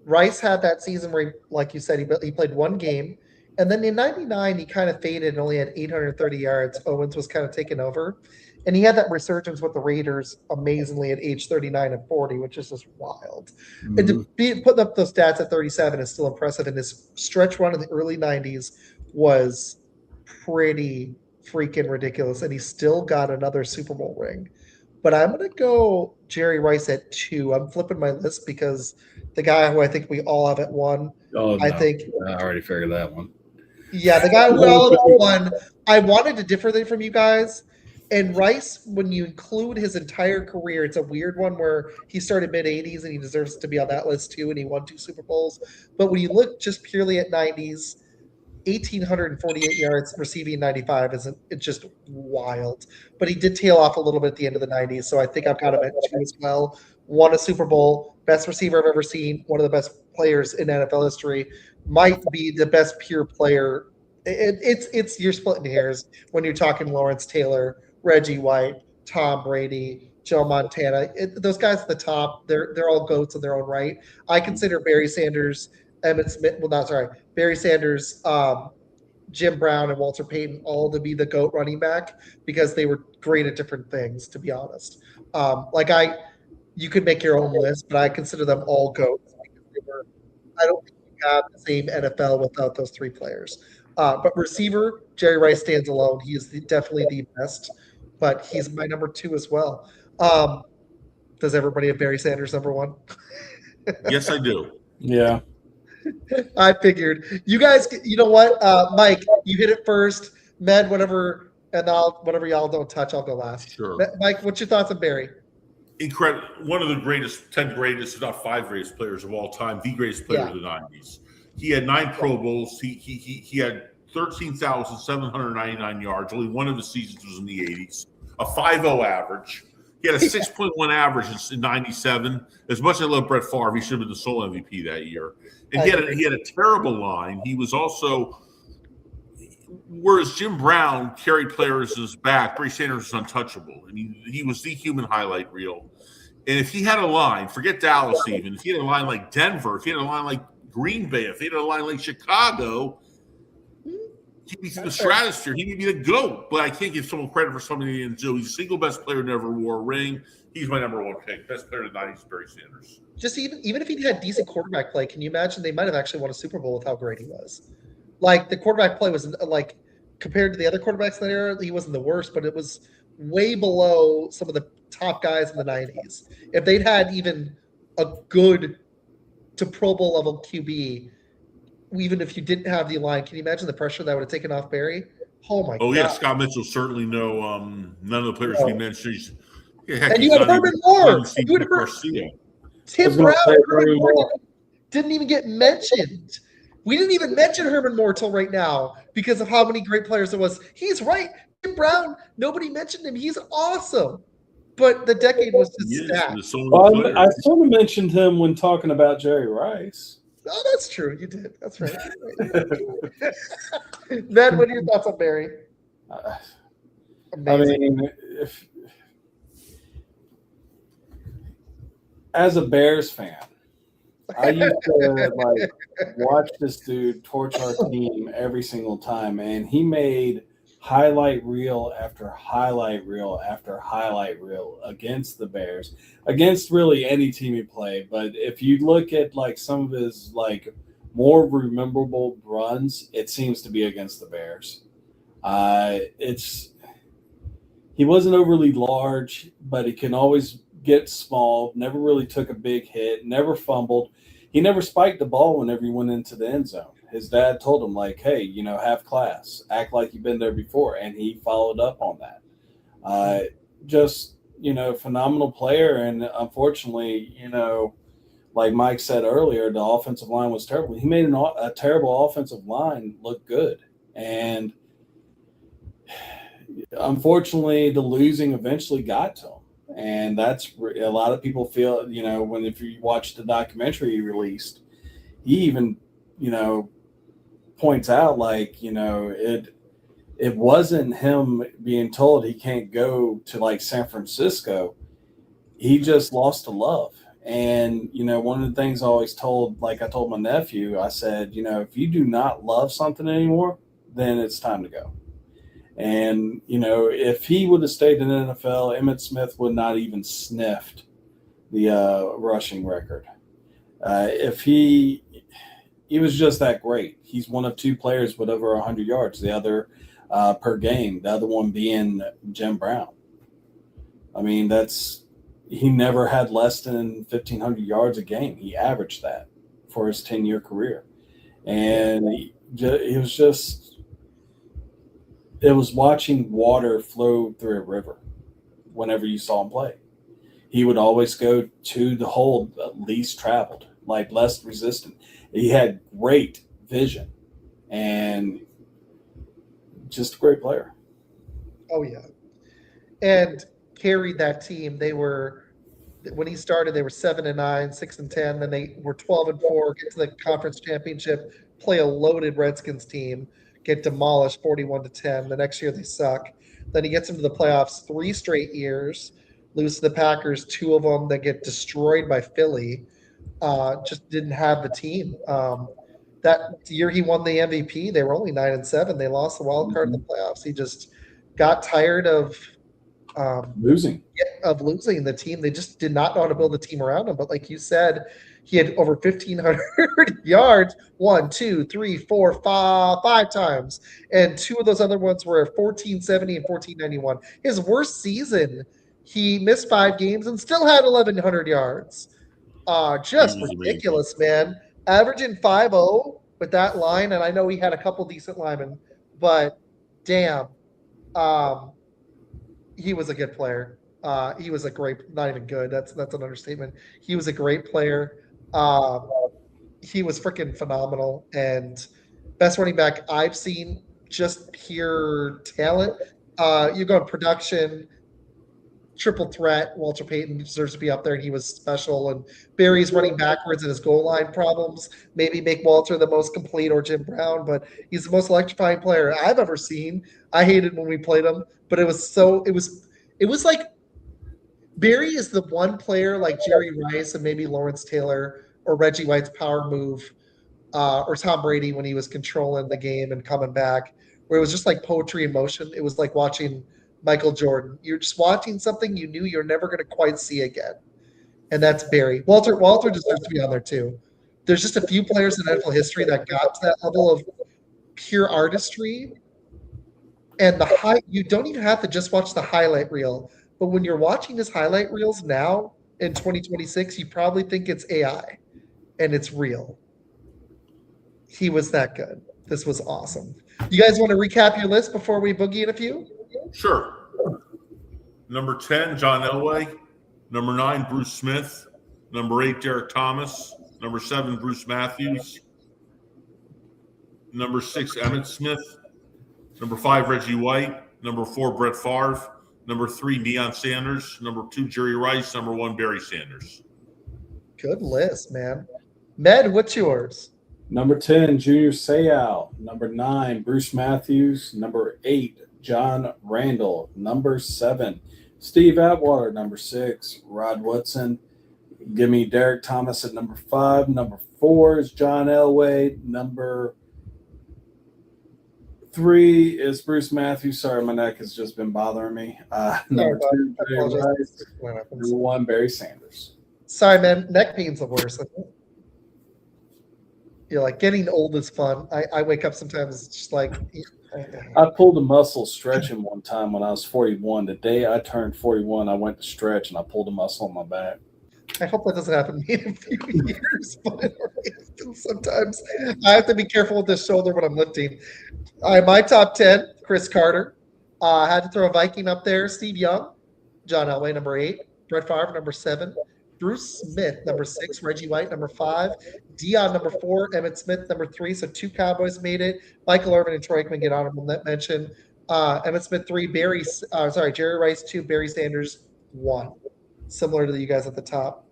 [SPEAKER 1] Rice had that season where, like you said, he played 1 game. And then in 99, he kind of faded and only had 830 yards. Owens was kind of taken over. And he had that resurgence with the Raiders amazingly at age 39 and 40, which is just wild. Mm-hmm. And to be putting up those stats at 37 is still impressive. And his stretch run in the early 90s was pretty freaking ridiculous. And he still got another Super Bowl ring but I'm going to go Jerry Rice at 2. I'm flipping my list because the guy who I think we all have at 1,
[SPEAKER 3] Oh,
[SPEAKER 1] I
[SPEAKER 3] no.
[SPEAKER 1] think,
[SPEAKER 3] I already figured that one.
[SPEAKER 1] yeah, the guy who we all have at 1, I wanted to differ from you guys. And Rice, when you include his entire career, it's a weird one where he started mid-'80s and he deserves to be on that list too, and he won 2 Super Bowls. But when you look just purely at '90s, 1,848 yards, receiving 95 isn't it's just wild. But he did tail off a little bit at the end of the '90s, so I think I've got him at 2 as well. Won a Super Bowl, best receiver I've ever seen, one of the best players in NFL history, might be the best pure player. It's you're splitting hairs when you're talking Lawrence Taylor, Reggie White, Tom Brady, Joe Montana. Those guys at the top, they're all goats in their own right. I consider Barry Sanders, Emmett Smith. Well, not sorry, Barry Sanders, Jim Brown, and Walter Payton all to be the GOAT running back because they were great at different things. To be honest, you could make your own list, but I consider them all GOATs because they were. I don't think you have the same NFL without those 3 players. But receiver, Jerry Rice stands alone. He is definitely the best, but he's my number 2 as well. Does everybody have Barry Sanders number 1?
[SPEAKER 2] Yes, I do.
[SPEAKER 3] Yeah.
[SPEAKER 1] I figured. You guys, you know what? Mike, you hit it first. Med, whatever, and whatever y'all don't touch, I'll go last.
[SPEAKER 2] Sure.
[SPEAKER 1] Mike, what's your thoughts on Barry?
[SPEAKER 2] Incredible. One of the greatest, 10 greatest, if not 5 greatest players of all time, the greatest player of the 90s. He had 9 Pro Bowls. He had 13,799 yards. Only one of his seasons was in the 80s. A 5.0 average. He had a 6.1 average in 97. As much as I love Brett Favre, he should have been the sole MVP that year. And he had a terrible line. He was also, whereas Jim Brown carried players in his back, Barry Sanders was untouchable. I mean, he was the human highlight reel. And if he had a line, forget Dallas even, if he had a line like Denver, if he had a line like Green Bay, if he had a line like Chicago, he'd be the stratosphere. He would be the GOAT. But I can't give someone credit for something he didn't do. He's the single best player, never wore a ring. He's my number 1 pick. Best player of the 90s, Barry Sanders.
[SPEAKER 1] Just even if he had decent quarterback play, can you imagine they might have actually won a Super Bowl with how great he was? Like the quarterback play was like compared to the other quarterbacks in that era, he wasn't the worst, but it was way below some of the top guys in the 90s. If they'd had even a good to Pro Bowl level QB, even if you didn't have the line, can you imagine the pressure that would have taken off Barry? Oh my God.
[SPEAKER 2] Yeah, Scott Mitchell certainly none of the players we mentioned.
[SPEAKER 1] And you had Herman Moore. You had Tim Brown. Herman Moore didn't even get mentioned. We didn't even mention Herman Moore till right now because of how many great players there was. He's right. Tim Brown, nobody mentioned him. He's awesome. But the decade was just stacked.
[SPEAKER 3] I sort of mentioned him when talking about Jerry Rice.
[SPEAKER 1] Oh, that's true. You did. That's right. Ned, what are your thoughts on Barry?
[SPEAKER 3] I mean, as a Bears fan, I used to watch this dude torch our team every single time, and he made highlight reel after highlight reel after highlight reel against the Bears, against really any team he played. But if you look at some of his more memorable runs, it seems to be against the Bears. He wasn't overly large, but he can always get small, never really took a big hit, never fumbled. He never spiked the ball whenever he went into the end zone. His dad told him, hey, have class, act like you've been there before. And he followed up on that. Phenomenal player. And unfortunately, like Mike said earlier, the offensive line was terrible. He made a terrible offensive line look good. And unfortunately, the losing eventually got to him. And that's a lot of people feel, if you watch the documentary he released, he even, points out it wasn't him being told he can't go to San Francisco. He just lost to love. And, one of the things I always told, I told my nephew, I said, if you do not love something anymore, then it's time to go. And, if he would have stayed in the NFL, Emmitt Smith would not even sniffed the rushing record. He was just that great. He's one of 2 players with over 100 yards, the other per game, the other one being Jim Brown. I mean, he never had less than 1,500 yards a game. He averaged that for his 10-year career. And it was watching water flow through a river whenever you saw him play. He would always go to the hole least traveled, like less resistant. He had great vision and just a great player.
[SPEAKER 1] Oh, yeah. And carried that team. When he started, they were 7-9, 6-10. Then they were 12-4, get to the conference championship, play a loaded Redskins team, get demolished 41-10. The next year they suck. Then he gets into the playoffs 3 straight years, lose to the Packers, 2 of them that get destroyed by Philly. Just didn't have the team. That year he won the MVP, they were only 9-7. They lost the wild card in the playoffs. He just got tired of
[SPEAKER 3] losing
[SPEAKER 1] the team. They just did not know how to build a team around him. But like you said, he had over 1,500 yards, 1, 2, 3, 4, 5 times. And 2 of those other ones were 1,470 and 1,491. His worst season, he missed 5 games and still had 1,100 yards. Just ridiculous, man. Averaging 5.0 with that line, and I know he had a couple decent linemen, but damn, he was a good player. He was a great, not even good. That's an understatement. He was a great player. He was freaking phenomenal and best running back I've seen. Just pure talent. You go in production, triple threat. Walter Payton deserves to be up there, and he was special. And Barry's running backwards in his goal line problems maybe make Walter the most complete, or Jim Brown, but he's the most electrifying player I've ever seen. I hated when we played him, but it was like Barry is the one player like Jerry Rice and maybe Lawrence Taylor or Reggie White's power move, or Tom Brady when he was controlling the game and coming back, where it was just like poetry in motion. It was like watching Michael Jordan. You're just watching something you knew you're never going to quite see again. And that's Barry. Walter deserves to be on there too. There's just a few players in NFL history that got to that level of pure artistry. And you don't even have to just watch the highlight reel. But when you're watching his highlight reels now in 2026, you probably think it's AI and it's real. He was that good. This was awesome. You guys want to recap your list before we boogie in a few?
[SPEAKER 2] Sure. Number 10, John Elway. Number 9, Bruce Smith. Number 8, Derek Thomas. Number 7, Bruce Matthews. Number 6, Emmitt Smith. Number 5, Reggie White. Number 4, Brett Favre. Number 3, Deion Sanders. Number 2, Jerry Rice. Number 1, Barry Sanders.
[SPEAKER 1] Good list, man. Med, what's yours?
[SPEAKER 3] Number 10, Junior Seau. Number 9, Bruce Matthews. Number 8, John Randall. Number 7, Steve Atwater. Number 6, Rod Woodson. Give me Derek Thomas at number 5. Number 4 is John Elway. Number 3 is Bruce Matthews. Sorry, my neck has just been bothering me. Number 2, Jerry Rice. Number 1, Barry Sanders.
[SPEAKER 1] Sorry, man. Neck pain's the worst. You're like, getting old is fun. I wake up sometimes, it's just like.
[SPEAKER 3] I pulled a muscle stretching one time when I was 41. The day I turned 41, I went to stretch and I pulled a muscle on my back.
[SPEAKER 1] I hope that doesn't happen to me in a few years, but sometimes I have to be careful with this shoulder when I'm lifting. All right, my top 10, Chris Carter. I had to throw a Viking up there. Steve Young, John Elway, number 8. Brett Favre, number 7. Bruce Smith, number 6. Reggie White, number 5. Deion, number 4. Emmitt Smith, number 3. So 2 Cowboys made it. Michael Irvin and Troy Aikman get honorable mention. Emmitt Smith, 3. Jerry Rice, 2. Barry Sanders, 1. Similar to you guys at the top.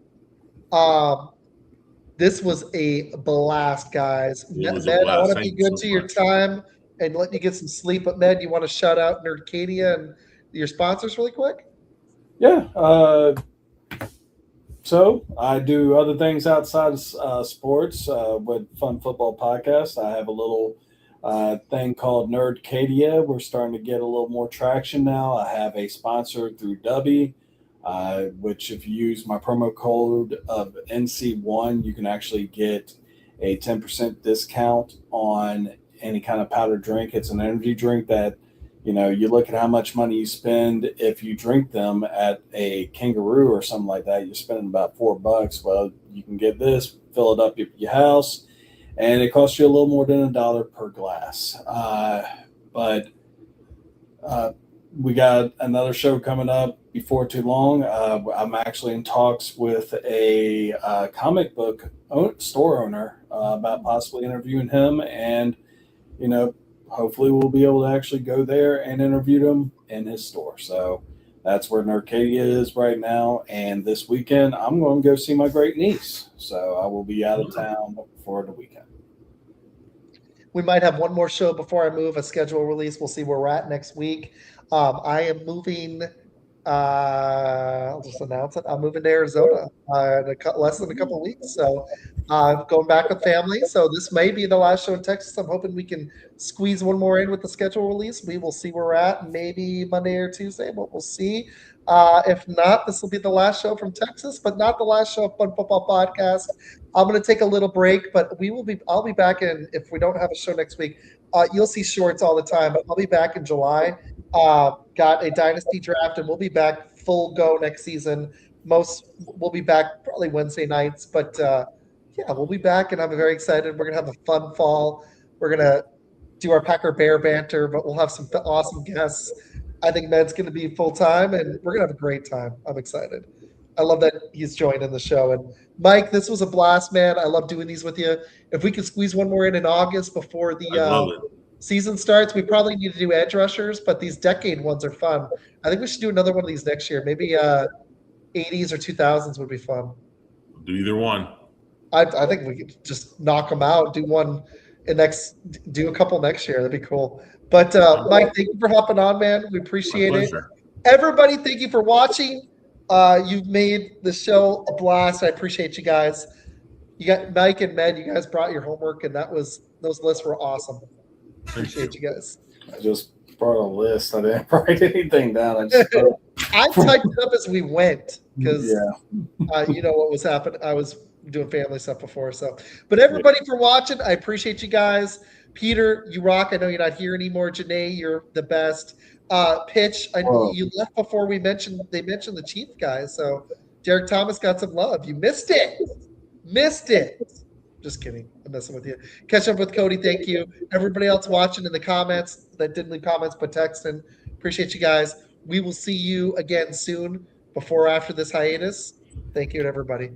[SPEAKER 1] This was a blast, guys. Med, I want to be good to your time and let you get some sleep. But Med, you want to shout out Nerdcadia and your sponsors really quick?
[SPEAKER 3] Yeah. So I do other things outside of sports with Fun Football Podcast. I have a little thing called Nerdcadia. We're starting to get a little more traction now. I have a sponsor through Dubby, which if you use my promo code of NC1, you can actually get a 10% discount on any kind of powdered drink. It's an energy drink that You look at how much money you spend if you drink them at a Kangaroo or something like that. You're spending about $4. Well, you can get this, fill it up at your house, and it costs you a little more than $1 per glass. But we got another show coming up before too long. I'm actually in talks with a comic book store owner about possibly interviewing him, and hopefully we'll be able to actually go there and interview them in his store. So that's where Nercadia is right now. And this weekend, I'm going to go see my great niece. So I will be out of town for the weekend.
[SPEAKER 1] We might have one more show before I move, a schedule release. We'll see where we're at next week. I am moving. I'll just announce it. I'm moving to Arizona in less than a couple of weeks. So going back with family. So this may be the last show in Texas. I'm hoping we can squeeze one more in with the schedule release. We will see where we're at. Maybe Monday or Tuesday, but we'll see. If not, this will be the last show from Texas, but not the last show of Fun Football Podcast. I'm going to take a little break, but I'll be back in, if we don't have a show next week, you'll see shorts all the time, but I'll be back in July. Got a dynasty draft, and we'll be back full go next season. We'll be back probably Wednesday nights, but yeah, we'll be back, and I'm very excited. We're going to have a fun fall. We're going to do our Packer Bear banter, but we'll have some awesome guests. I think Med's going to be full-time, and we're going to have a great time. I'm excited. I love that he's joining the show. And Mike, this was a blast, man. I love doing these with you. If we could squeeze one more in August before the season starts, we probably need to do edge rushers, but these decade ones are fun. I think we should do another one of these next year. Maybe 80s or 2000s would be fun.
[SPEAKER 2] Do either one.
[SPEAKER 1] I think we could just knock them out. Do a couple next year. That'd be cool. But Mike, thank you for hopping on, man. We appreciate it. Everybody, thank you for watching. You've made the show a blast. I appreciate you guys. You got Mike and Med. You guys brought your homework, and those lists were awesome. Appreciate you guys.
[SPEAKER 3] I just brought a list. I didn't write anything down.
[SPEAKER 1] I typed it up as we went because you know what was happening. I was doing family stuff before. So, but everybody for watching, I appreciate you guys. Peter, you rock. I know you're not here anymore. Janae, you're the best. Pitch, you left before they mentioned the Chief guys. So Derek Thomas got some love. You missed it. Just kidding. I'm messing with you. Catch up with Cody. Thank you. Everybody else watching in the comments that didn't leave comments but texting. Appreciate you guys. We will see you again soon before or after this hiatus. Thank you to everybody.